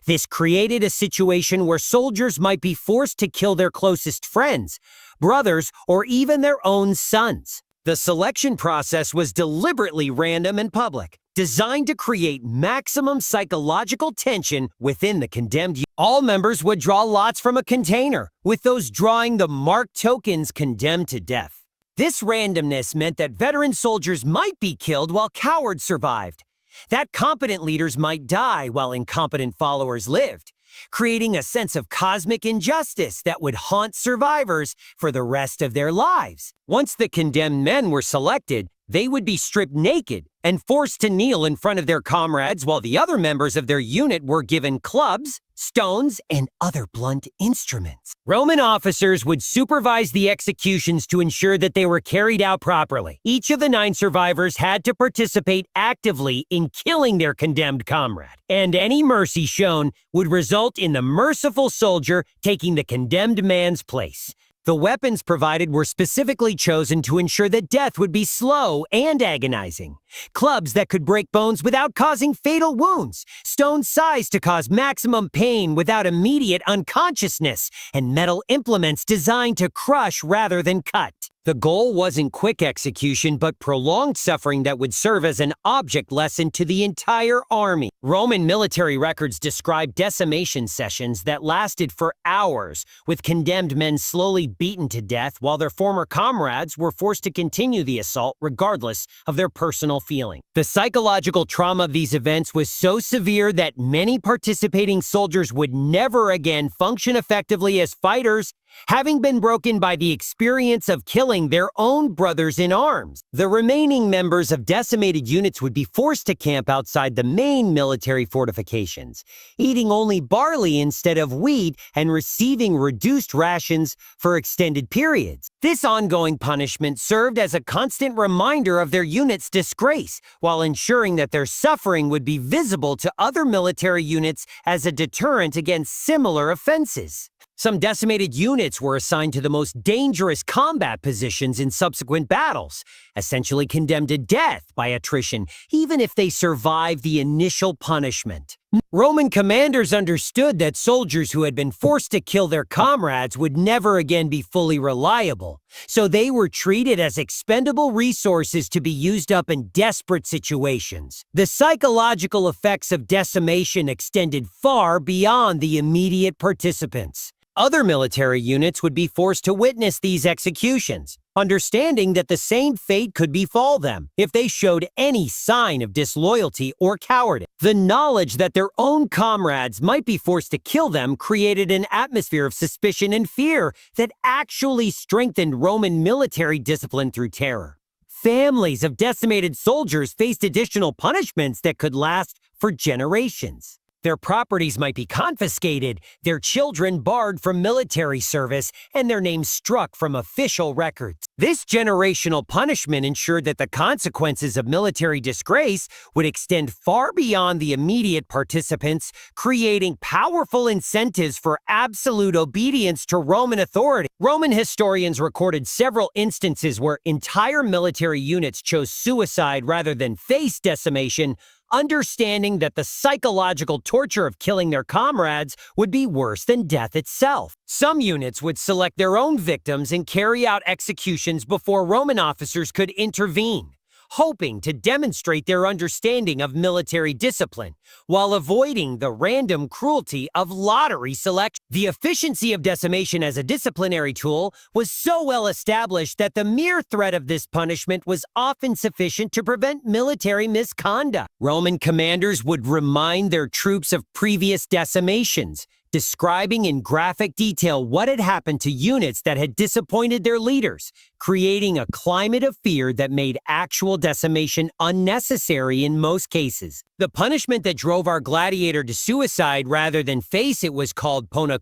This created a situation where soldiers might be forced to kill their closest friends, brothers, or even their own sons. The selection process was deliberately random and public, designed to create maximum psychological tension within the condemned unit. All members would draw lots from a container, with those drawing the marked tokens condemned to death. This randomness meant that veteran soldiers might be killed while cowards survived, that competent leaders might die while incompetent followers lived, creating a sense of cosmic injustice that would haunt survivors for the rest of their lives. Once the condemned men were selected, they would be stripped naked and forced to kneel in front of their comrades while the other members of their unit were given clubs, stones, and other blunt instruments. Roman officers would supervise the executions to ensure that they were carried out properly. Each of the 9 survivors had to participate actively in killing their condemned comrade, and any mercy shown would result in the merciful soldier taking the condemned man's place. The weapons provided were specifically chosen to ensure that death would be slow and agonizing. Clubs that could break bones without causing fatal wounds, stones sized to cause maximum pain without immediate unconsciousness, and metal implements designed to crush rather than cut. The goal wasn't quick execution, but prolonged suffering that would serve as an object lesson to the entire army. Roman military records describe decimation sessions that lasted for hours, with condemned men slowly beaten to death while their former comrades were forced to continue the assault regardless of their personal feeling. The psychological trauma of these events was so severe that many participating soldiers would never again function effectively as fighters, having been broken by the experience of killing their own brothers in arms. The remaining members of decimated units would be forced to camp outside the main military fortifications, eating only barley instead of wheat and receiving reduced rations for extended periods. This ongoing punishment served as a constant reminder of their unit's disgrace, while ensuring that their suffering would be visible to other military units as a deterrent against similar offenses. Some decimated units were assigned to the most dangerous combat positions in subsequent battles, essentially condemned to death by attrition, even if they survived the initial punishment. Roman commanders understood that soldiers who had been forced to kill their comrades would never again be fully reliable, so they were treated as expendable resources to be used up in desperate situations. The psychological effects of decimation extended far beyond the immediate participants. Other military units would be forced to witness these executions, understanding that the same fate could befall them if they showed any sign of disloyalty or cowardice. The knowledge that their own comrades might be forced to kill them created an atmosphere of suspicion and fear that actually strengthened Roman military discipline through terror. Families of decimated soldiers faced additional punishments that could last for generations. Their properties might be confiscated, their children barred from military service, and their names struck from official records. This generational punishment ensured that the consequences of military disgrace would extend far beyond the immediate participants, creating powerful incentives for absolute obedience to Roman authority. Roman historians recorded several instances where entire military units chose suicide rather than face decimation, understanding that the psychological torture of killing their comrades would be worse than death itself. Some units would select their own victims and carry out executions before Roman officers could intervene, hoping to demonstrate their understanding of military discipline while avoiding the random cruelty of lottery selection. The efficiency of decimation as a disciplinary tool was so well established that the mere threat of this punishment was often sufficient to prevent military misconduct. Roman commanders would remind their troops of previous decimations, describing in graphic detail what had happened to units that had disappointed their leaders, creating a climate of fear that made actual decimation unnecessary in most cases. The punishment that drove our gladiator to suicide rather than face it was called Poena,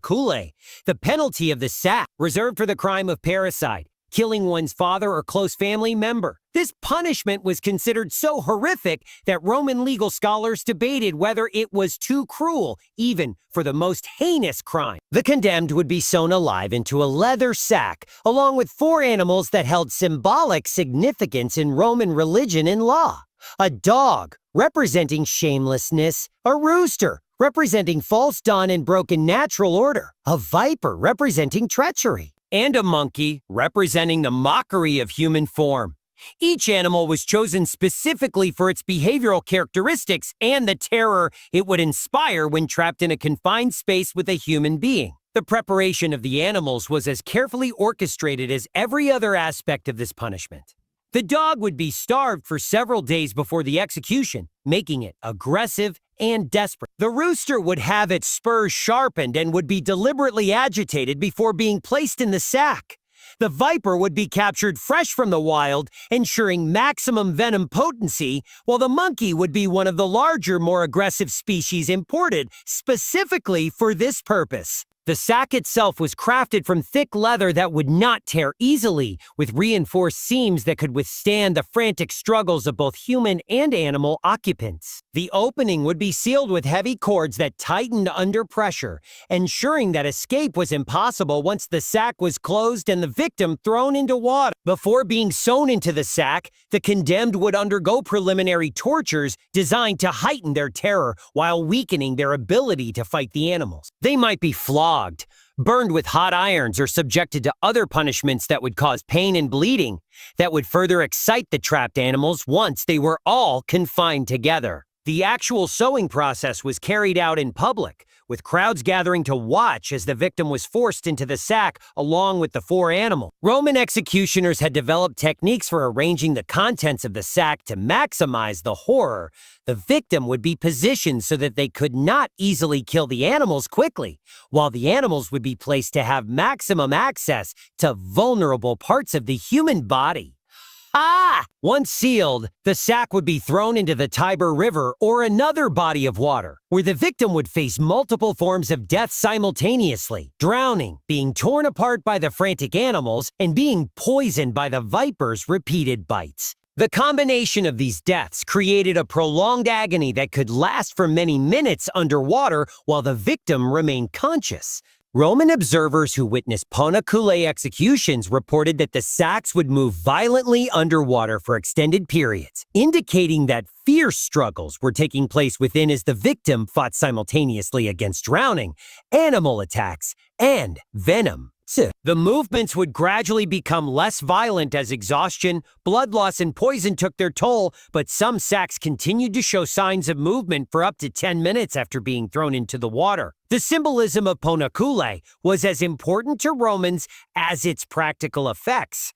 the penalty of the sack, reserved for the crime of parricide, killing one's father or close family member. This punishment was considered so horrific that Roman legal scholars debated whether it was too cruel, even for the most heinous crime. The condemned would be sewn alive into a leather sack, along with 4 animals that held symbolic significance in Roman religion and law. A dog, representing shamelessness; a rooster, representing false dawn and broken natural order; a viper, representing treachery; and a monkey, representing the mockery of human form. Each animal was chosen specifically for its behavioral characteristics and the terror it would inspire when trapped in a confined space with a human being. The preparation of the animals was as carefully orchestrated as every other aspect of this punishment. The dog would be starved for several days before the execution, making it aggressive and desperate. The rooster would have its spurs sharpened and would be deliberately agitated before being placed in the sack. The viper would be captured fresh from the wild, ensuring maximum venom potency, while the monkey would be one of the larger, more aggressive species imported specifically for this purpose. The sack itself was crafted from thick leather that would not tear easily, with reinforced seams that could withstand the frantic struggles of both human and animal occupants. The opening would be sealed with heavy cords that tightened under pressure, ensuring that escape was impossible once the sack was closed and the victim thrown into water. Before being sewn into the sack, the condemned would undergo preliminary tortures designed to heighten their terror while weakening their ability to fight the animals. They might be flogged, burned with hot irons, or subjected to other punishments that would cause pain and bleeding that would further excite the trapped animals once they were all confined together. The actual sewing process was carried out in public, with crowds gathering to watch as the victim was forced into the sack along with the 4 animals. Roman executioners had developed techniques for arranging the contents of the sack to maximize the horror. The victim would be positioned so that they could not easily kill the animals quickly, while the animals would be placed to have maximum access to vulnerable parts of the human body. Once sealed, the sack would be thrown into the Tiber River or another body of water, where the victim would face multiple forms of death simultaneously: drowning, being torn apart by the frantic animals, and being poisoned by the viper's repeated bites. The combination of these deaths created a prolonged agony that could last for many minutes underwater while the victim remained conscious. Roman observers who witnessed Poena Cullei executions reported that the sacks would move violently underwater for extended periods, indicating that fierce struggles were taking place within as the victim fought simultaneously against drowning, animal attacks, and venom. The movements would gradually become less violent as exhaustion, blood loss, and poison took their toll, but some sacks continued to show signs of movement for up to 10 minutes after being thrown into the water. The symbolism of Poena Cullei was as important to Romans as its practical effects.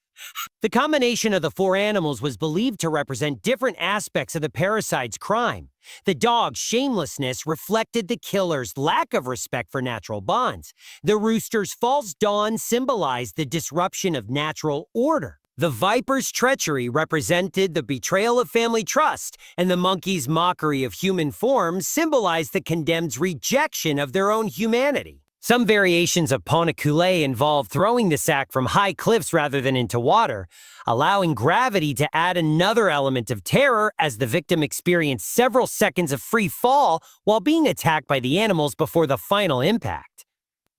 The combination of the 4 animals was believed to represent different aspects of the parricide's crime. The dog's shamelessness reflected the killer's lack of respect for natural bonds. The rooster's false dawn symbolized the disruption of natural order. The viper's treachery represented the betrayal of family trust, and the monkey's mockery of human form symbolized the condemned's rejection of their own humanity. Some variations of Poena Cullei involve throwing the sack from high cliffs rather than into water, allowing gravity to add another element of terror as the victim experienced several seconds of free fall while being attacked by the animals before the final impact.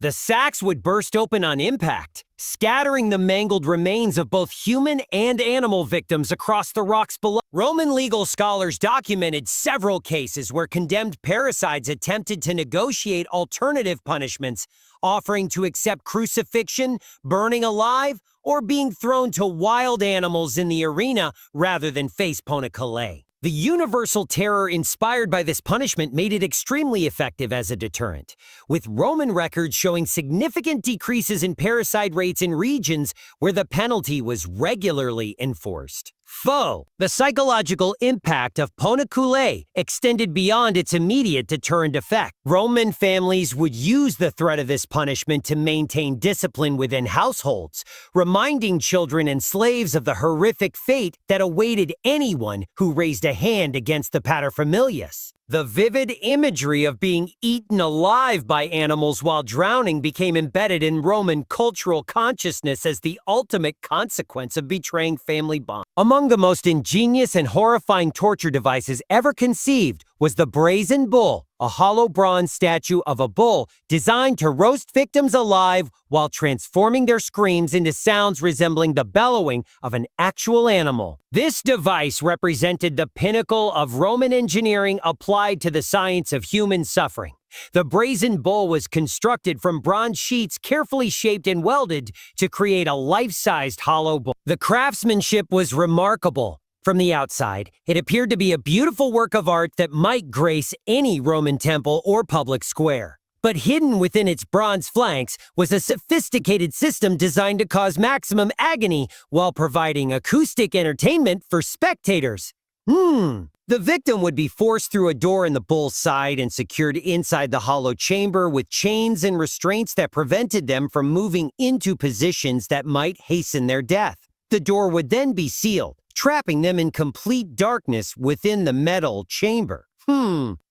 The sacks would burst open on impact, scattering the mangled remains of both human and animal victims across the rocks below. Roman legal scholars documented several cases where condemned parricides attempted to negotiate alternative punishments, offering to accept crucifixion, burning alive, or being thrown to wild animals in the arena rather than face Poena Cullei. The universal terror inspired by this punishment made it extremely effective as a deterrent, with Roman records showing significant decreases in parricide rates in regions where the penalty was regularly enforced. The psychological impact of Poena Cullei extended beyond its immediate deterrent effect. Roman families would use the threat of this punishment to maintain discipline within households, reminding children and slaves of the horrific fate that awaited anyone who raised a hand against the paterfamilias. The vivid imagery of being eaten alive by animals while drowning became embedded in Roman cultural consciousness as the ultimate consequence of betraying family bonds. Among the most ingenious and horrifying torture devices ever conceived was the brazen bull, a hollow bronze statue of a bull designed to roast victims alive while transforming their screams into sounds resembling the bellowing of an actual animal. This device represented the pinnacle of Roman engineering applied to the science of human suffering. The brazen bull was constructed from bronze sheets carefully shaped and welded to create a life-sized hollow bull. The craftsmanship was remarkable. From the outside, it appeared to be a beautiful work of art that might grace any Roman temple or public square. But hidden within its bronze flanks was a sophisticated system designed to cause maximum agony while providing acoustic entertainment for spectators. The victim would be forced through a door in the bull's side and secured inside the hollow chamber with chains and restraints that prevented them from moving into positions that might hasten their death. The door would then be sealed, trapping them in complete darkness within the metal chamber.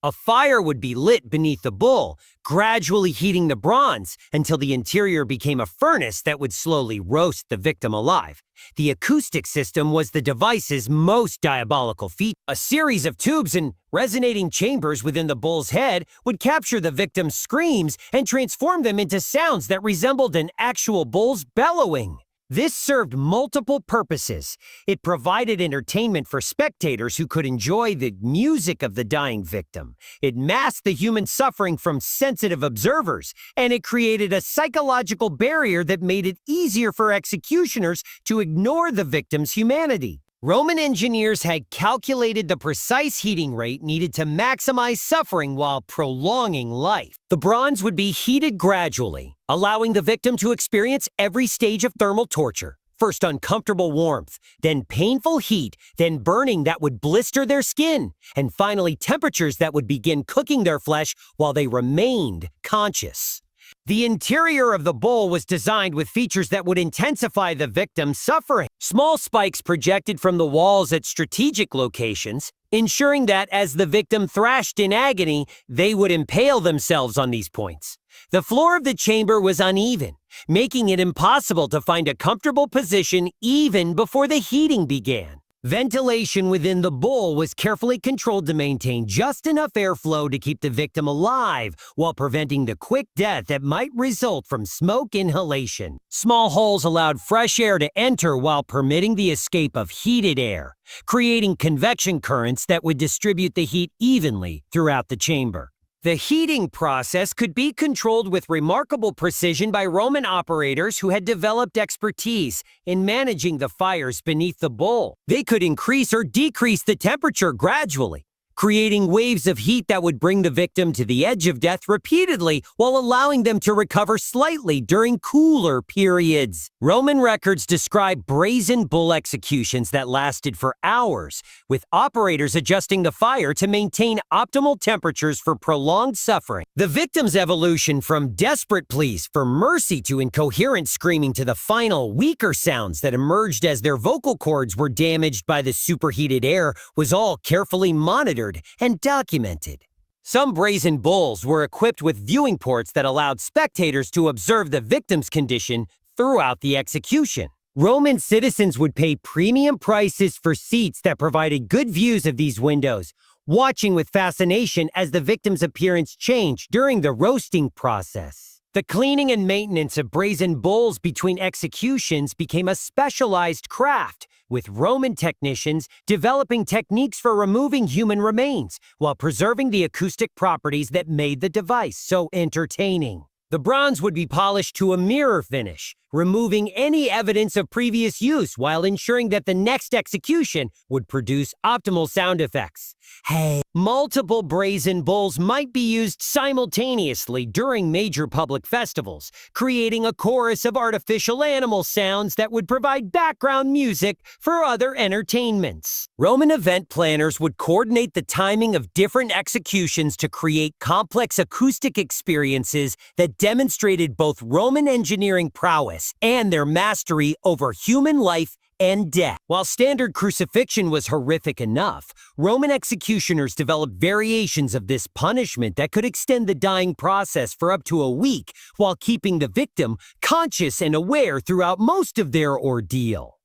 A fire would be lit beneath the bull, gradually heating the bronze until the interior became a furnace that would slowly roast the victim alive. The acoustic system was the device's most diabolical feat. A series of tubes and resonating chambers within the bull's head would capture the victim's screams and transform them into sounds that resembled an actual bull's bellowing. This served multiple purposes. It provided entertainment for spectators who could enjoy the music of the dying victim. It masked the human suffering from sensitive observers, and it created a psychological barrier that made it easier for executioners to ignore the victim's humanity. Roman engineers had calculated the precise heating rate needed to maximize suffering while prolonging life. The bronze would be heated gradually, allowing the victim to experience every stage of thermal torture. First uncomfortable warmth, then painful heat, then burning that would blister their skin, and finally temperatures that would begin cooking their flesh while they remained conscious. The interior of the bull was designed with features that would intensify the victim's suffering. Small spikes projected from the walls at strategic locations, ensuring that as the victim thrashed in agony, they would impale themselves on these points. The floor of the chamber was uneven, making it impossible to find a comfortable position even before the heating began. Ventilation within the bull was carefully controlled to maintain just enough airflow to keep the victim alive while preventing the quick death that might result from smoke inhalation. Small holes allowed fresh air to enter while permitting the escape of heated air, creating convection currents that would distribute the heat evenly throughout the chamber. The heating process could be controlled with remarkable precision by Roman operators who had developed expertise in managing the fires beneath the bull. They could increase or decrease the temperature gradually, creating waves of heat that would bring the victim to the edge of death repeatedly while allowing them to recover slightly during cooler periods. Roman records describe brazen bull executions that lasted for hours, with operators adjusting the fire to maintain optimal temperatures for prolonged suffering. The victim's evolution from desperate pleas for mercy to incoherent screaming to the final, weaker sounds that emerged as their vocal cords were damaged by the superheated air was all carefully monitored and documented. Some brazen bulls were equipped with viewing ports that allowed spectators to observe the victim's condition throughout the execution. Roman citizens would pay premium prices for seats that provided good views of these windows, watching with fascination as the victim's appearance changed during the roasting process. The cleaning and maintenance of brazen bulls between executions became a specialized craft, with Roman technicians developing techniques for removing human remains while preserving the acoustic properties that made the device so entertaining. The bronze would be polished to a mirror finish, removing any evidence of previous use while ensuring that the next execution would produce optimal sound effects. Hey, multiple brazen bulls might be used simultaneously during major public festivals, creating a chorus of artificial animal sounds that would provide background music for other entertainments. Roman event planners would coordinate the timing of different executions to create complex acoustic experiences that demonstrated both Roman engineering prowess and their mastery over human life and death. While standard crucifixion was horrific enough, Roman executioners developed variations of this punishment that could extend the dying process for up to a week while keeping the victim conscious and aware throughout most of their ordeal.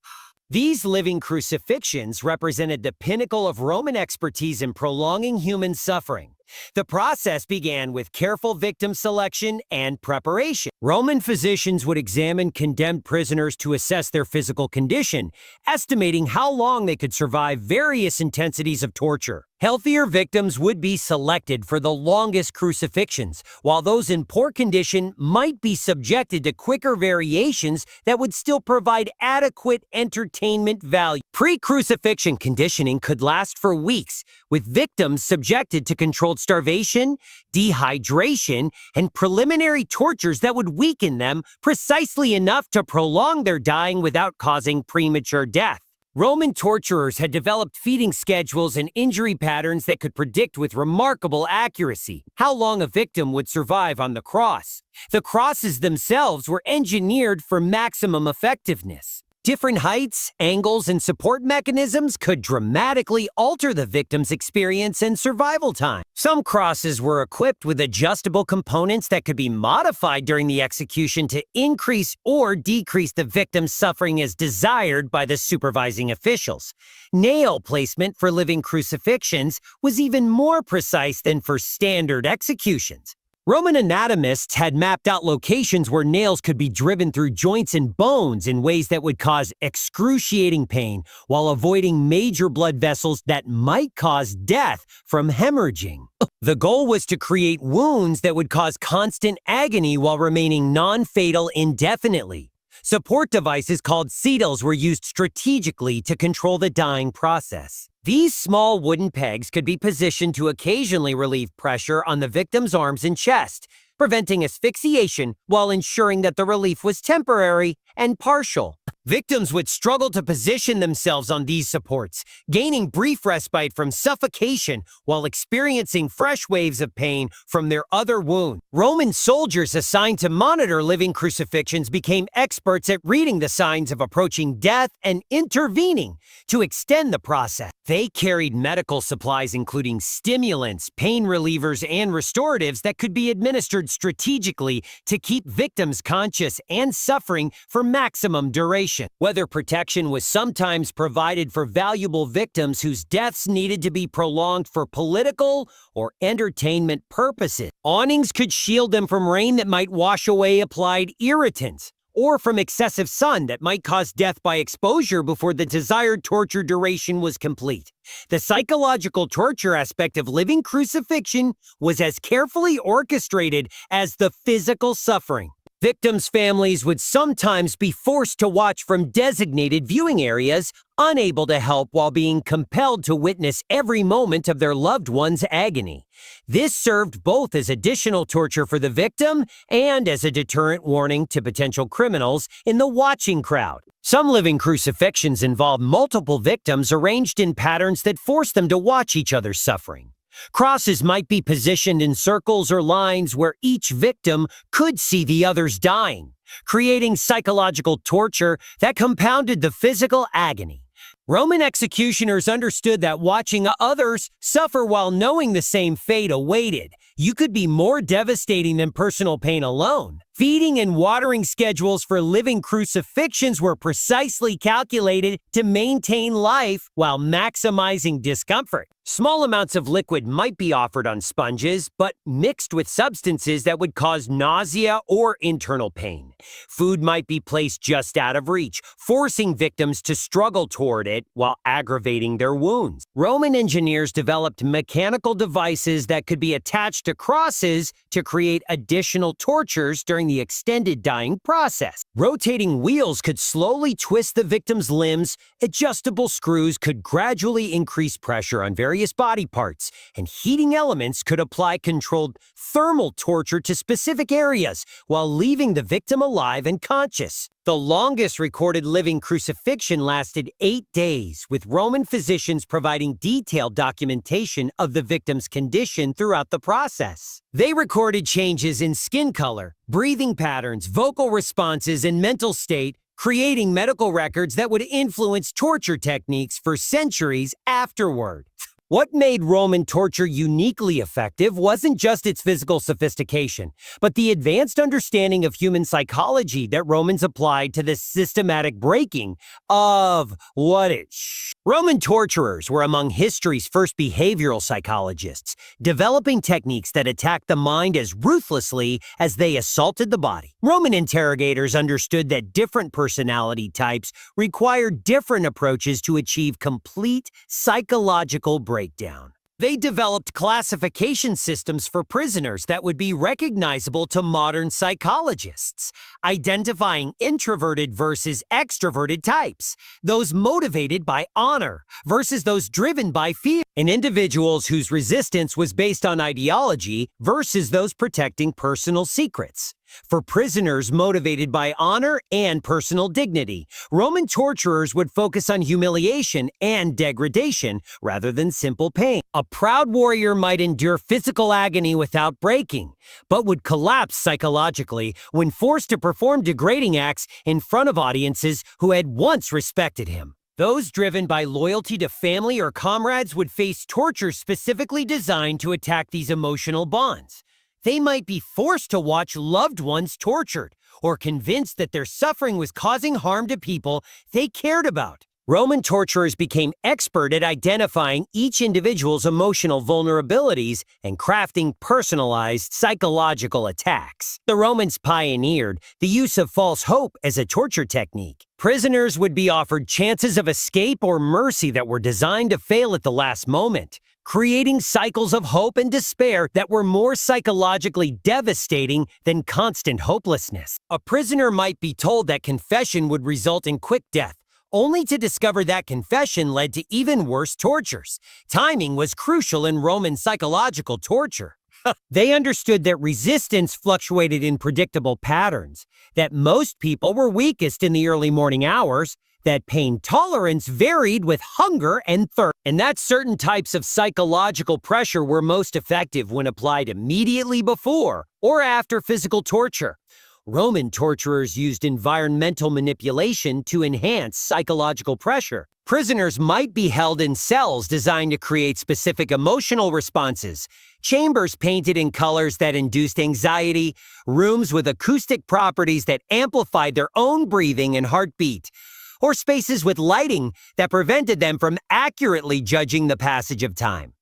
These living crucifixions represented the pinnacle of Roman expertise in prolonging human suffering. The process began with careful victim selection and preparation. Roman physicians would examine condemned prisoners to assess their physical condition, estimating how long they could survive various intensities of torture. Healthier victims would be selected for the longest crucifixions, while those in poor condition might be subjected to quicker variations that would still provide adequate entertainment value. Pre-crucifixion conditioning could last for weeks, with victims subjected to controlled starvation, dehydration, and preliminary tortures that would weaken them precisely enough to prolong their dying without causing premature death. Roman torturers had developed feeding schedules and injury patterns that could predict with remarkable accuracy how long a victim would survive on the cross. The crosses themselves were engineered for maximum effectiveness. Different heights, angles, and support mechanisms could dramatically alter the victim's experience and survival time. Some crosses were equipped with adjustable components that could be modified during the execution to increase or decrease the victim's suffering as desired by the supervising officials. Nail placement for living crucifixions was even more precise than for standard executions. Roman anatomists had mapped out locations where nails could be driven through joints and bones in ways that would cause excruciating pain while avoiding major blood vessels that might cause death from hemorrhaging. The goal was to create wounds that would cause constant agony while remaining non-fatal indefinitely. Support devices called cetals were used strategically to control the dying process. These small wooden pegs could be positioned to occasionally relieve pressure on the victim's arms and chest, preventing asphyxiation while ensuring that the relief was temporary and partial. Victims would struggle to position themselves on these supports, gaining brief respite from suffocation while experiencing fresh waves of pain from their other wound. Roman soldiers assigned to monitor living crucifixions became experts at reading the signs of approaching death and intervening to extend the process. They carried medical supplies including stimulants, pain relievers, and restoratives that could be administered strategically to keep victims conscious and suffering for maximum duration. Weather protection was sometimes provided for valuable victims whose deaths needed to be prolonged for political or entertainment purposes. Awnings could shield them from rain that might wash away applied irritants, or from excessive sun that might cause death by exposure before the desired torture duration was complete. The psychological torture aspect of living crucifixion was as carefully orchestrated as the physical suffering. Victims' families would sometimes be forced to watch from designated viewing areas, unable to help while being compelled to witness every moment of their loved one's agony. This served both as additional torture for the victim and as a deterrent warning to potential criminals in the watching crowd. Some living crucifixions involve multiple victims arranged in patterns that force them to watch each other's suffering. Crosses might be positioned in circles or lines where each victim could see the others dying, creating psychological torture that compounded the physical agony. Roman executioners understood that watching others suffer while knowing the same fate awaited could be more devastating than personal pain alone. Feeding and watering schedules for living crucifixions were precisely calculated to maintain life while maximizing discomfort. Small amounts of liquid might be offered on sponges, but mixed with substances that would cause nausea or internal pain. Food might be placed just out of reach, forcing victims to struggle toward it while aggravating their wounds. Roman engineers developed mechanical devices that could be attached to crosses to create additional tortures during the extended dying process. Rotating wheels could slowly twist the victim's limbs, adjustable screws could gradually increase pressure on various body parts, and heating elements could apply controlled thermal torture to specific areas while leaving the victim alive and conscious. The longest recorded living crucifixion lasted 8 days, with Roman physicians providing detailed documentation of the victim's condition throughout the process. They recorded changes in skin color, breathing patterns, vocal responses, and mental state, creating medical records that would influence torture techniques for centuries afterward. What made Roman torture uniquely effective wasn't just its physical sophistication, but the advanced understanding of human psychology that Romans applied to the systematic breaking of what is. Roman torturers were among history's first behavioral psychologists, developing techniques that attacked the mind as ruthlessly as they assaulted the body. Roman interrogators understood that different personality types required different approaches to achieve complete psychological breakdown. They developed classification systems for prisoners that would be recognizable to modern psychologists, identifying introverted versus extroverted types, those motivated by honor versus those driven by fear, and individuals whose resistance was based on ideology versus those protecting personal secrets. For prisoners motivated by honor and personal dignity, Roman torturers would focus on humiliation and degradation rather than simple pain. A proud warrior might endure physical agony without breaking, but would collapse psychologically when forced to perform degrading acts in front of audiences who had once respected him. Those driven by loyalty to family or comrades would face torture specifically designed to attack these emotional bonds. They might be forced to watch loved ones tortured, or convinced that their suffering was causing harm to people they cared about. Roman torturers became expert at identifying each individual's emotional vulnerabilities and crafting personalized psychological attacks. The Romans pioneered the use of false hope as a torture technique. Prisoners would be offered chances of escape or mercy that were designed to fail at the last moment, creating cycles of hope and despair that were more psychologically devastating than constant hopelessness. A prisoner might be told that confession would result in quick death, only to discover that confession led to even worse tortures. Timing was crucial in Roman psychological torture. They understood that resistance fluctuated in predictable patterns, that most people were weakest in the early morning hours, that pain tolerance varied with hunger and thirst, and that certain types of psychological pressure were most effective when applied immediately before or after physical torture. Roman torturers used environmental manipulation to enhance psychological pressure. Prisoners might be held in cells designed to create specific emotional responses, chambers painted in colors that induced anxiety, rooms with acoustic properties that amplified their own breathing and heartbeat, or spaces with lighting that prevented them from accurately judging the passage of time.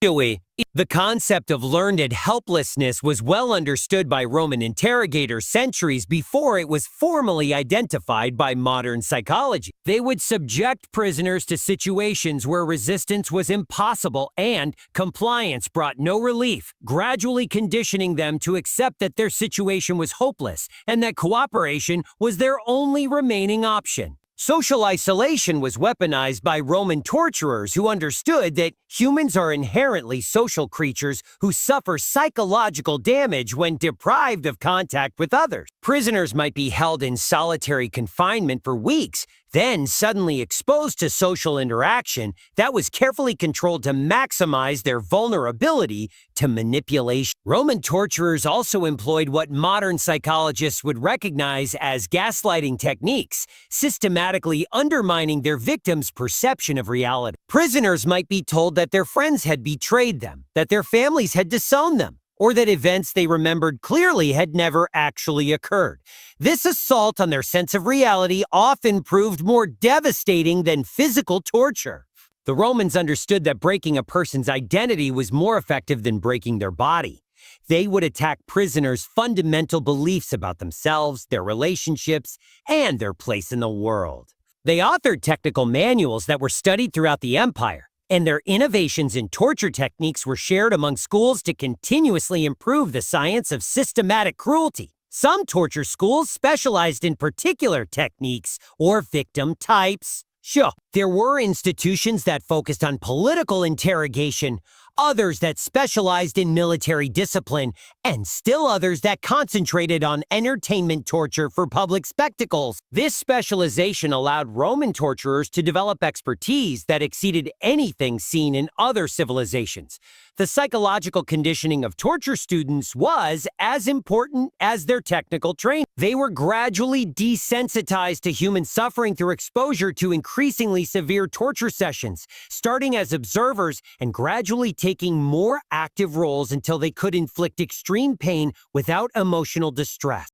The concept of learned helplessness was well understood by Roman interrogators centuries before it was formally identified by modern psychology. They would subject prisoners to situations where resistance was impossible and compliance brought no relief, gradually conditioning them to accept that their situation was hopeless and that cooperation was their only remaining option. Social isolation was weaponized by Roman torturers who understood that humans are inherently social creatures who suffer psychological damage when deprived of contact with others. Prisoners might be held in solitary confinement for weeks, then suddenly exposed to social interaction that was carefully controlled to maximize their vulnerability to manipulation. Roman torturers also employed what modern psychologists would recognize as gaslighting techniques, systematically undermining their victims' perception of reality. Prisoners might be told that their friends had betrayed them, that their families had disowned them, or that events they remembered clearly had never actually occurred. This assault on their sense of reality often proved more devastating than physical torture. The Romans understood that breaking a person's identity was more effective than breaking their body. They would attack prisoners' fundamental beliefs about themselves, their relationships, and their place in the world. They authored technical manuals that were studied throughout the empire, and their innovations in torture techniques were shared among schools to continuously improve the science of systematic cruelty. Some torture schools specialized in particular techniques or victim types. Sure, there were institutions that focused on political interrogation, others that specialized in military discipline, and still others that concentrated on entertainment torture for public spectacles. This specialization allowed Roman torturers to develop expertise that exceeded anything seen in other civilizations. The psychological conditioning of torture students was as important as their technical training. They were gradually desensitized to human suffering through exposure to increasingly severe torture sessions, starting as observers and gradually taking more active roles until they could inflict extreme pain without emotional distress.